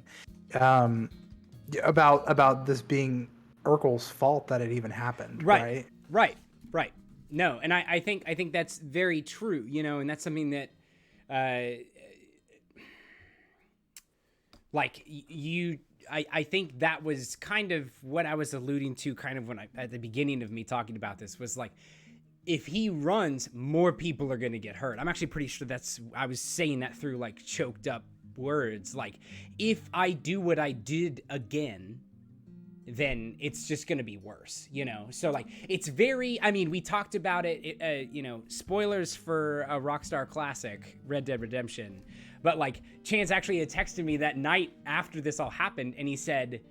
S5: about this being Urkel's fault that it even happened. Right.
S1: No, and I think that's very true. You know, and that's something that, like I think that was kind of what I was alluding to, kind of when at the beginning of me talking about this, was like, if he runs, more people are going to get hurt. I'm actually pretty sure I was saying that through like choked up words. Like, if I do what I did again, then it's just going to be worse, you know? So like, it's very, I mean, we talked about it, you know, spoilers for a Rockstar classic, Red Dead Redemption. But like, Chance actually had texted me that night after this all happened, and he said,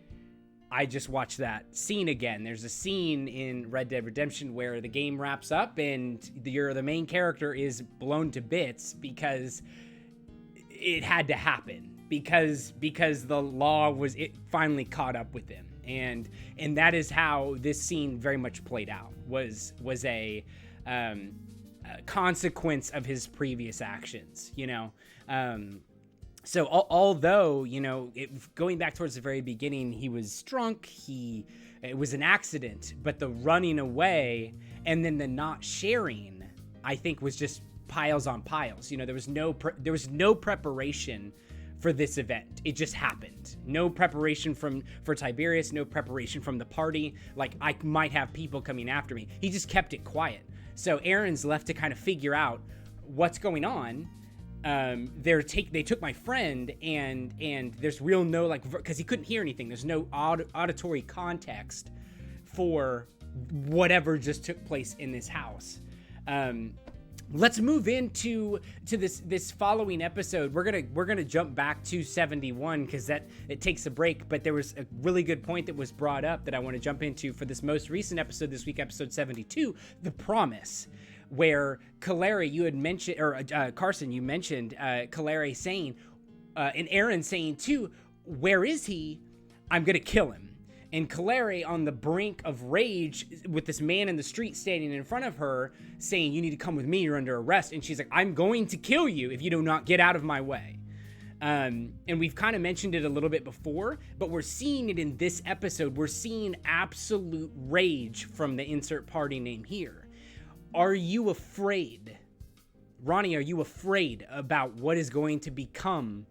S1: I just watched that scene again. There's a scene in Red Dead Redemption where the game wraps up and the main character is blown to bits because it had to happen, because the law it finally caught up with him. And that is how this scene very much played out, was a consequence of his previous actions, you know? So although, you know, going back towards the very beginning, he was drunk, it was an accident, but the running away and then the not sharing, I think, was just piles on piles. You know, there was no preparation for this event. It just happened. No preparation for Tiberius, no preparation from the party. Like, I might have people coming after me. He just kept it quiet. So Aaron's left to kind of figure out what's going on. They took my friend, and there's real no, like, because he couldn't hear anything. There's no auditory context for whatever just took place in this house. let's move into this following episode. We're gonna jump back to 71 because it takes a break. But there was a really good point that was brought up that I want to jump into for this most recent episode this week, episode 72, The Promise, where Kaleri, you had mentioned, or Carson, you mentioned Kaleri saying, and Aaron saying too, where is he? I'm gonna kill him. And Kaleri on the brink of rage with this man in the street standing in front of her saying, you need to come with me, you're under arrest. And she's like, I'm going to kill you if you do not get out of my way. And we've kind of mentioned it a little bit before, but we're seeing it in this episode. We're seeing absolute rage from the insert party name here. Are you afraid? Ronnie, are you afraid about what is going to become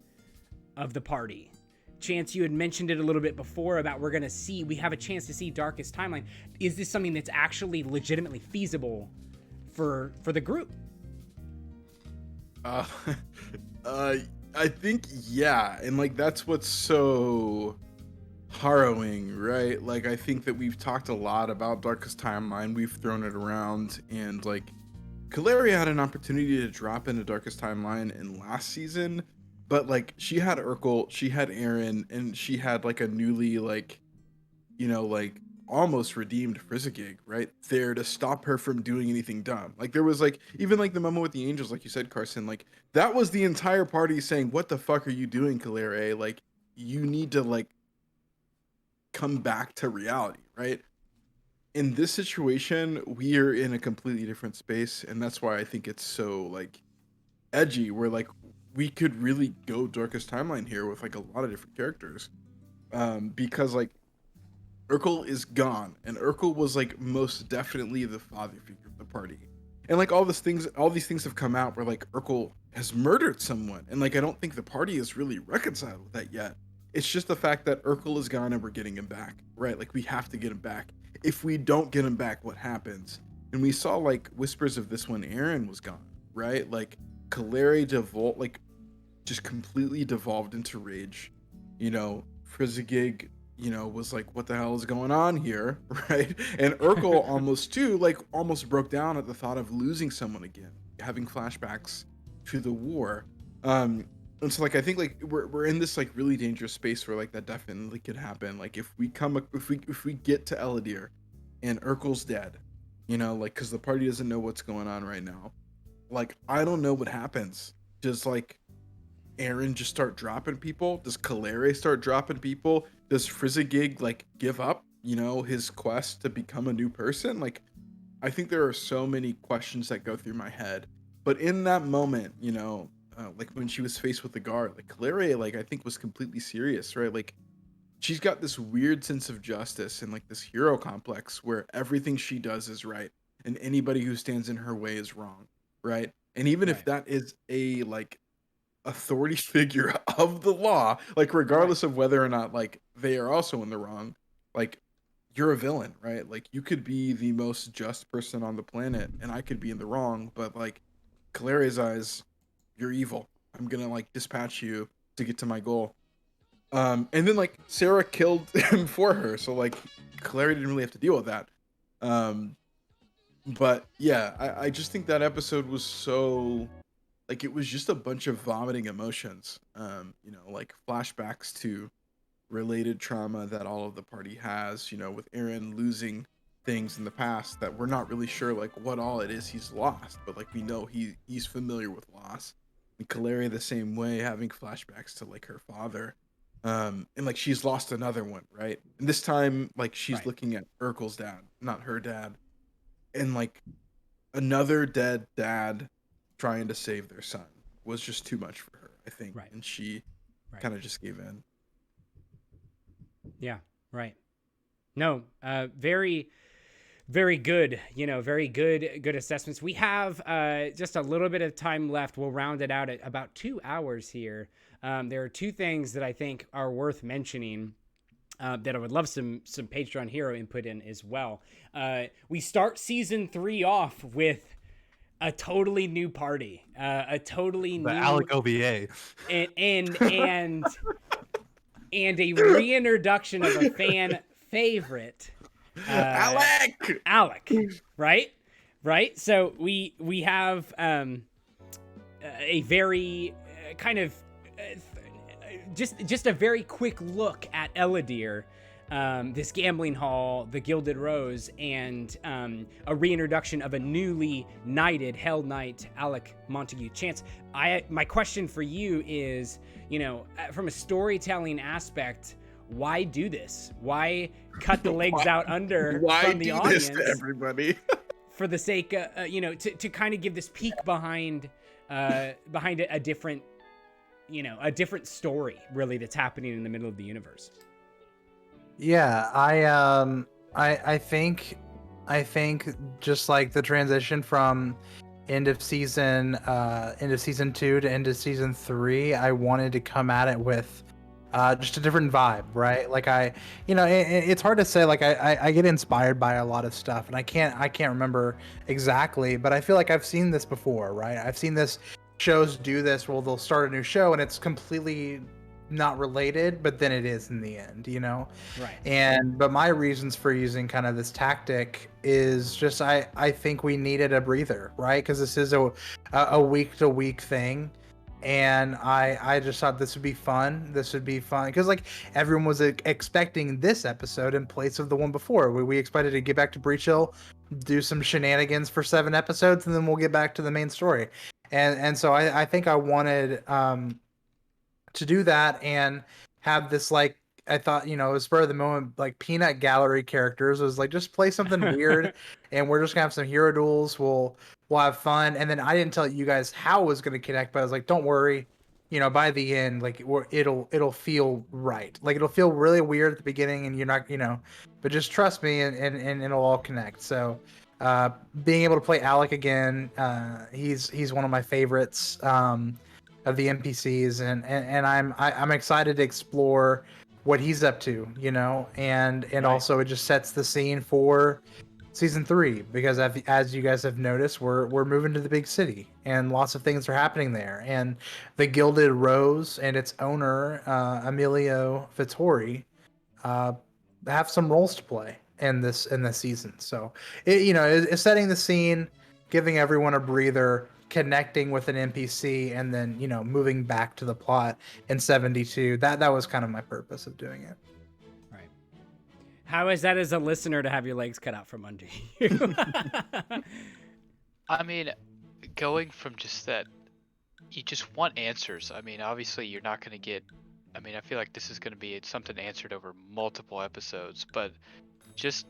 S1: of the party? Chance, you had mentioned it a little bit before about we have a chance to see Darkest Timeline. Is this something that's actually legitimately feasible for the group?
S4: I think, yeah. And like, that's what's so harrowing, right? Like, I think that we've talked a lot about Darkest Timeline. We've thrown it around, and like, Kaleri had an opportunity to drop into Darkest Timeline in last season, but like, she had Urkel, she had Aaron, and she had like a newly, like, you know, like almost redeemed Frizzigig right there to stop her from doing anything dumb. Like, there was like, even like the memo with the angels, like you said, Carson, like that was the entire party saying, what the fuck are you doing, Kaleri? Like, you need to like come back to reality, right? In this situation, we are in a completely different space, and that's why I think it's so like edgy. Where like, we could really go Darkest Timeline here with like a lot of different characters, because like Urkel is gone, and Urkel was like most definitely the father figure of the party, and like all these things have come out where like Urkel has murdered someone, and like I don't think the party is really reconciled with that yet. It's just the fact that Urkel is gone and we're getting him back, right? Like, we have to get him back. If we don't get him back, what happens? And we saw like whispers of this when Aaron was gone, right? Like, Kaleri just completely devolved into rage. You know, Frizzigig, you know, was like, what the hell is going on here, right? And Urkel almost broke down at the thought of losing someone again, having flashbacks to the war. And so like, I think like we're in this like really dangerous space where like that definitely could happen. Like, if we get to Eladir and Urkel's dead, you know, like, because the party doesn't know what's going on right now. Like, I don't know what happens. Does like Aaron just start dropping people? Does Kaleri start dropping people? Does Frizzigig like give up, you know, his quest to become a new person? Like, I think there are so many questions that go through my head. But in that moment, you know, like when she was faced with the guard, like Kaleri, like I think was completely serious, right? Like, she's got this weird sense of justice and like this hero complex where everything she does is right and anybody who stands in her way is wrong, right? And even if that is a like authority figure of the law, like regardless of whether or not like they are also in the wrong, like, you're a villain, right? Like, you could be the most just person on the planet and I could be in the wrong, but like Kaleri's eyes, you're evil. I'm gonna like dispatch you to get to my goal. And then like Sarah killed him for her, so like Kaleri didn't really have to deal with that. But yeah, I just think that episode was so like, it was just a bunch of vomiting emotions. You know, like flashbacks to related trauma that all of the party has, you know, with Aaron losing things in the past that we're not really sure like what all it is he's lost, but like we know he's familiar with loss. And Kaleri the same way, having flashbacks to like her father. And like she's lost another one, right? And this time like she's looking at Urkel's dad, not her dad. And like another dead dad trying to save their son was just too much for her, I think. And she kind of just gave in.
S1: Yeah, right. No, very, very good. You know, very good assessments. We have just a little bit of time left. We'll round it out at about 2 hours here. There are two things that I think are worth mentioning that I would love some Patreon hero input in as well. We start season 3 off with a totally new party, a totally new
S3: Alec OVA,
S1: and a reintroduction of a fan favorite, Alec, right? right? So we have a very kind of just a very quick look at Eladir, this gambling hall, the Gilded Rose, and a reintroduction of a newly knighted Hell Knight, Alec Montague Chance. My question for you is, from a storytelling aspect, why do this? Why cut the legs out under from the audience?
S4: Why do this to everybody?
S1: For the sake, to kind of give this peek behind a different, a different story, really, that's happening in the middle of the universe.
S5: Yeah, I think just like the transition from end of season 2 to end of season 3, I wanted to come at it with just a different vibe, right? Like it's hard to say. Like I get inspired by a lot of stuff, and I can't remember exactly, but I feel like I've seen this before, right? I've seen this shows do this where they'll start a new show and it's completely not related, but then it is in the end,
S1: Right.
S5: But my reasons for using kind of this tactic is just I think we needed a breather, right? Because this is a week to week thing. And I just thought this would be fun. Because like everyone was expecting this episode in place of the one before. We expected to get back to Breach Hill, do some shenanigans for 7 episodes, and then we'll get back to the main story. And so I think I wanted to do that and have this, like, I thought, it was spur of the moment, like peanut gallery characters. It was like, just play something weird and we're just gonna have some hero duels. We'll have fun. And then I didn't tell you guys how it was gonna connect, but I was like, don't worry, by the end, like it'll feel right. Like it'll feel really weird at the beginning and you're not, but just trust me and it'll all connect. So being able to play Alec again, he's one of my favorites of the NPCs, and I'm excited to explore what he's up to, and
S1: Right.
S5: Also it just sets the scene for season 3, because as you guys have noticed, we're moving to the big city and lots of things are happening there, and the Gilded Rose and its owner Emilio Vittori have some roles to play in this season. So it's setting the scene, giving everyone a breather, connecting with an NPC, and then moving back to the plot in 72. That was kind of my purpose of doing it.
S1: Right. How is that as a listener to have your legs cut out from under you?
S2: I mean, going from just that, you just want answers. I mean, obviously you're not going to get, I mean, I feel like this is going to be something answered over multiple episodes, but just,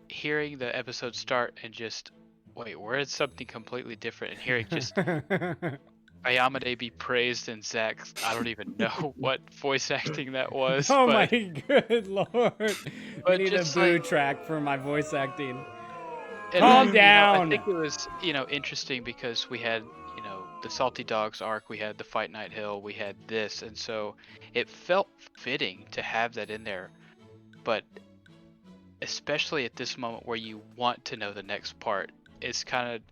S2: hearing the episode start and just, wait, we're in something completely different, and hearing just Ayamade be praised and Zach, I don't even know what voice acting that was.
S1: Oh
S2: but,
S1: my good lord. We
S2: but
S1: need a
S2: just
S1: boo
S2: like,
S1: track for my voice acting.
S2: and
S1: Calm
S2: then,
S1: down.
S2: I think it was, interesting because we had, the Salty Dogs arc, we had the Fight Night Hill, we had this, and so it felt fitting to have that in there. But especially at this moment where you want to know the next part, it's kind of,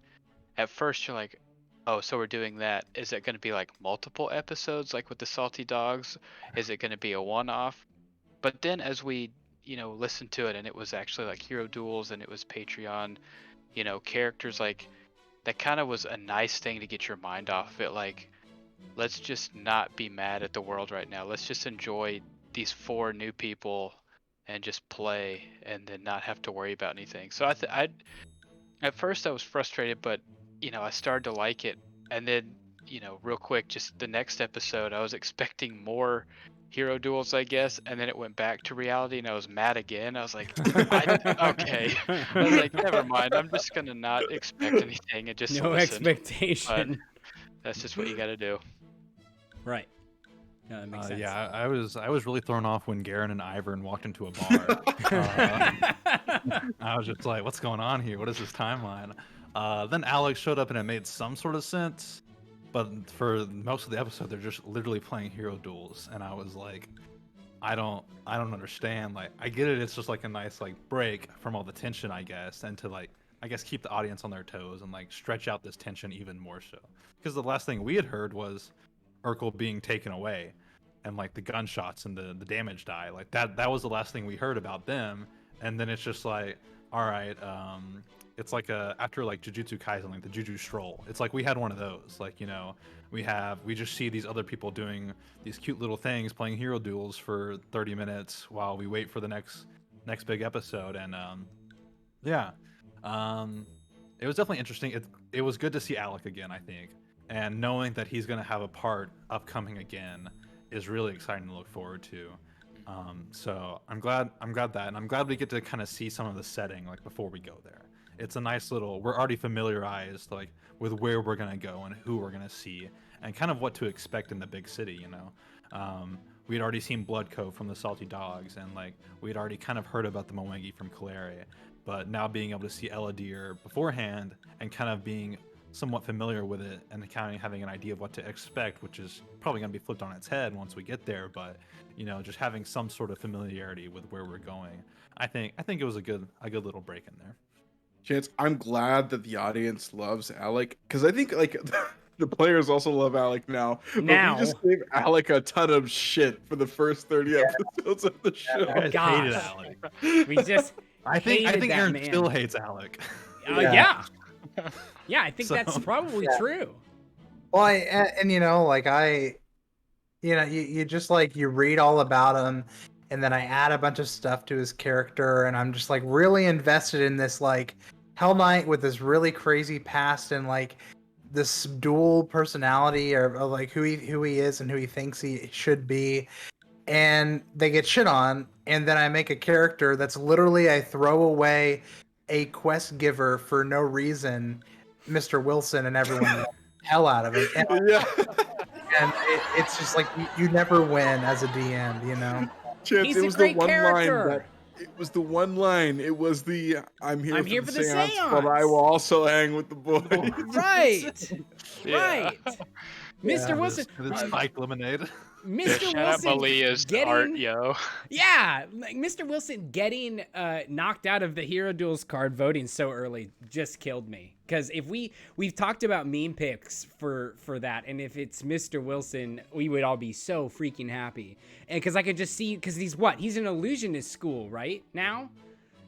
S2: at first you're like, oh, so we're doing that. Is it going to be like multiple episodes like with the Salty Dogs? Is it going to be a one-off? But then as we, listened to it, and it was actually like hero duels and it was Patreon, characters, like, that kind of was a nice thing to get your mind off of it. Like, let's just not be mad at the world right now. Let's just enjoy these 4 new people and just play, and then not have to worry about anything. So at first I was frustrated, but I started to like it. And then, real quick, just the next episode, I was expecting more hero duels, I guess, and then it went back to reality, and I was mad again. I was like, okay. I was like, never mind. I'm just gonna not expect anything and just
S1: No
S2: listen.
S1: expectation.
S2: But that's just what you got to do.
S1: Right. No, that makes sense.
S3: Yeah, I was really thrown off when Garen and Ivern walked into a bar. I was just like, what's going on here? What is this timeline? Then Alex showed up and it made some sort of sense, but for most of the episode they're just literally playing hero duels, and I was like, I don't understand. Like, I get it, it's just like a nice like break from all the tension, I guess, and to like, I guess, keep the audience on their toes and like stretch out this tension even more so. Because the last thing we had heard was Urkel being taken away, and like the gunshots and the damage die. Like that was the last thing we heard about them. And then it's just like, all right, it's like after like Jujutsu Kaisen, like the Juju Stroll. It's like we had one of those. Like, you know, we just see these other people doing these cute little things, playing hero duels for 30 minutes while we wait for the next big episode. And yeah, um, it was definitely interesting. It was good to see Alec again, I think, and knowing that he's gonna have a part upcoming again is really exciting to look forward to. So I'm glad that, and I'm glad we get to kind of see some of the setting like before we go there. It's a nice little. We're already familiarized like with where we're gonna go and who we're gonna see, and kind of what to expect in the big city. You know, we'd already seen Blood Cove from the Salty Dogs, and like we'd already kind of heard about the Mwangi from Kalere, but now being able to see Eladir beforehand and kind of being somewhat familiar with it and kind of having an idea of what to expect, which is probably going to be flipped on its head once we get there, but you know, just having some sort of familiarity with where we're going. I think it was a good little break in there.
S4: Chance, I'm glad that the audience loves Alec, because I think like the players also love Alec now. But
S1: Now.
S4: we just gave Alec a ton of shit for the first 30 episodes of the show.
S3: You guys
S1: Gosh.
S3: hated Alec.
S1: We just
S3: I think
S1: hated that
S3: Aaron
S1: man.
S3: still hates Alec.
S1: Yeah. Yeah, I think
S5: So-
S1: that's probably true.
S5: Well, and you know, like you just like you read all about him, and then I add a bunch of stuff to his character, and I'm just like really invested in this like Hell Knight with this really crazy past and like this dual personality of like who he is and who he thinks he should be. And they get shit on, and then I make a character that's literally I throw away a quest giver for no reason, Mr. Wilson, and everyone the hell out of him. And,
S4: Yeah.
S5: it's just like you never win as a DM, you know?
S4: Chance,
S1: He's
S4: it
S1: a
S4: was
S1: great
S4: the one
S1: character.
S4: line that it was the one line. It was the I'm here for the seance, but I
S1: seance."
S4: will also hang with the boys.
S1: Right.
S2: Yeah.
S1: Right. Mr. Wilson.
S3: This spiked lemonade.
S2: Yeah,
S1: Mr.
S2: shout out
S1: Wilson
S2: Malia's
S1: getting
S2: art, yo.
S1: Yeah, like Mr. Wilson getting knocked out of the Hero Duels card voting so early just killed me. Because if we've talked about meme picks for that, and if it's Mr. Wilson, we would all be so freaking happy. And because I could just see, because he's an illusionist school right now.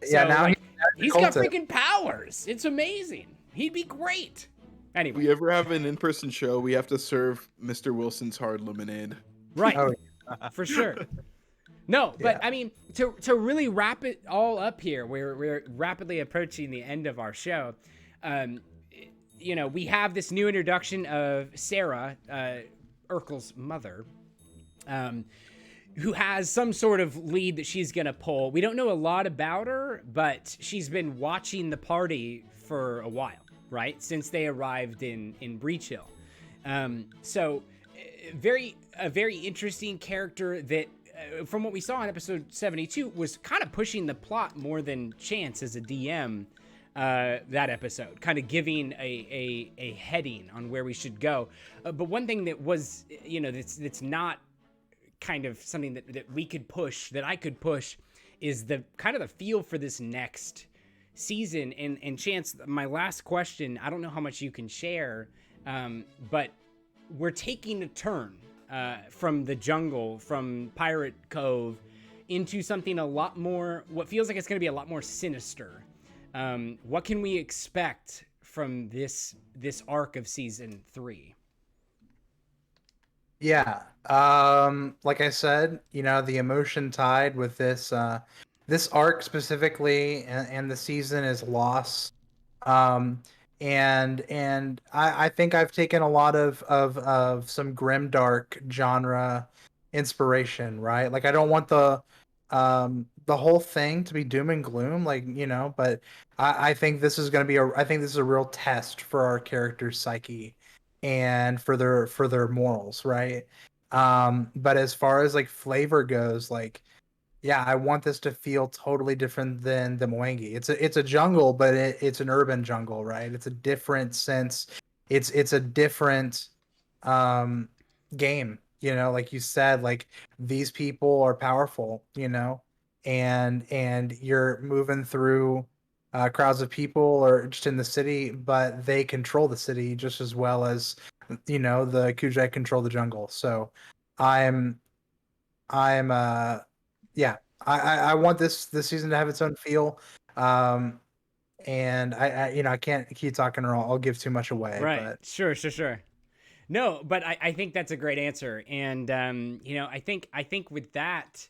S5: Yeah, now
S1: like, he's got
S5: cultist.
S1: freaking powers. It's amazing. He'd be great.
S4: If
S1: Anyway,
S4: we ever have an in-person show, we have to serve Mr. Wilson's hard lemonade.
S1: right.
S5: Oh,
S1: For sure. No, but I mean, to really wrap it all up here, we're rapidly approaching the end of our show. You know, we have this new introduction of Sarah, Urkel's mother, who has some sort of lead that she's gonna pull. We don't know a lot about her, but she's been watching the party for a while, right? Since they arrived in Breach Hill. So a very interesting character that, from what we saw in episode 72, was kind of pushing the plot more than Chance as a DM. That episode, kind of giving a heading on where we should go. But one thing that was, you know, that's not kind of something that we could push, that I could push, is the kind of the feel for this next season. And Chance, my last question, I don't know how much you can share, but we're taking a turn from the jungle, from Pirate Cove, into something a lot more, what feels like it's going to be a lot more sinister. What can we expect from this arc of season 3?
S5: Yeah. Like I said, you know, the emotion tied with this arc specifically and the season is loss. And I think I've taken a lot of some grimdark genre inspiration, right? Like I don't want the whole thing to be doom and gloom, like, you know, but I think this is going to be I think this is a real test for our character's psyche and for their morals, right? But as far as like flavor goes, like, yeah, I want this to feel totally different than the Mwangi. It's a jungle, but it's an urban jungle, right? It's a different sense. It's a different game, you know, like you said, like these people are powerful, you know, and you're moving through crowds of people or just in the city, but they control the city just as well as, you know, the Kujai control the jungle. So I'm yeah, I want this season to have its own feel. and I can't keep talking or I'll give too much away.
S1: Right.
S5: But
S1: Sure. No, but I think that's a great answer. And, I think with that,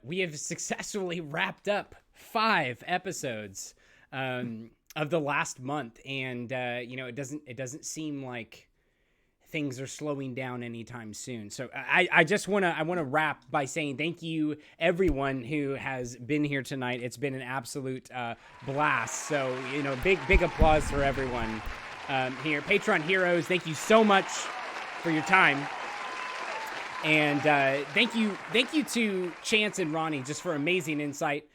S1: we have successfully wrapped up 5 episodes of the last month. And, it doesn't seem like things are slowing down anytime soon. So I just want to wrap by saying thank you everyone who has been here tonight. It's been an absolute blast. So, big applause for everyone here. Patreon heroes, thank you so much for your time. And thank you to Chance and Ronnie just for amazing insight.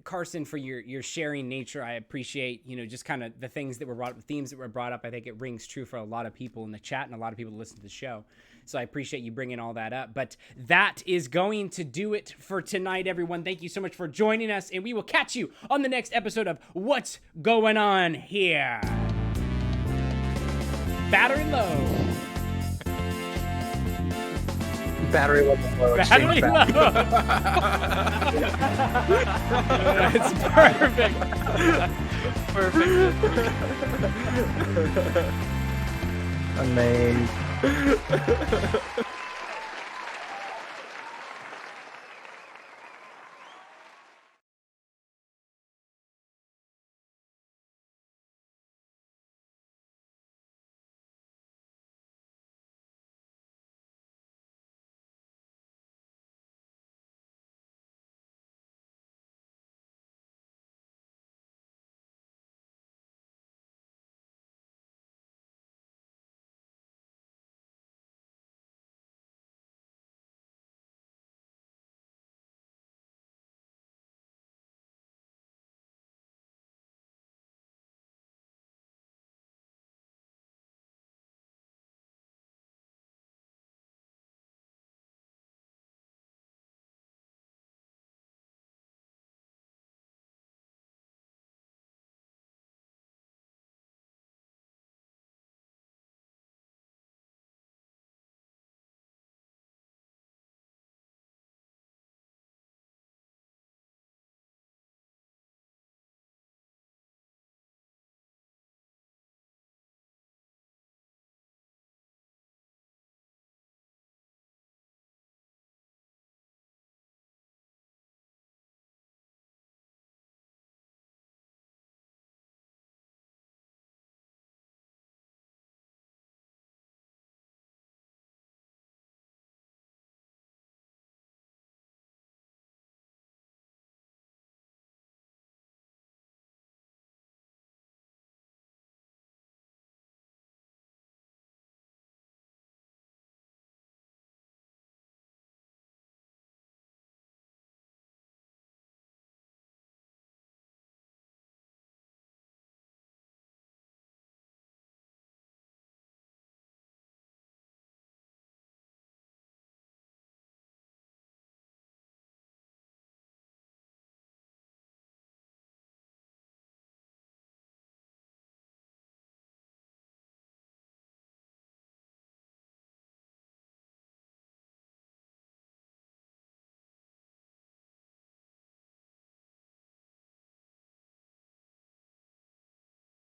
S1: Carson, for your sharing nature. I appreciate, just kind of the things that were brought up, the themes that were brought up. I think it rings true for a lot of people in the chat and a lot of people who listen to the show. So I appreciate you bringing all that up. But that is going to do it for tonight, everyone. Thank you so much for joining us, and we will catch you on the next episode of What's Going On Here. Battery low.
S5: battery level low.
S1: Battery low. It's perfect.
S5: Amazing.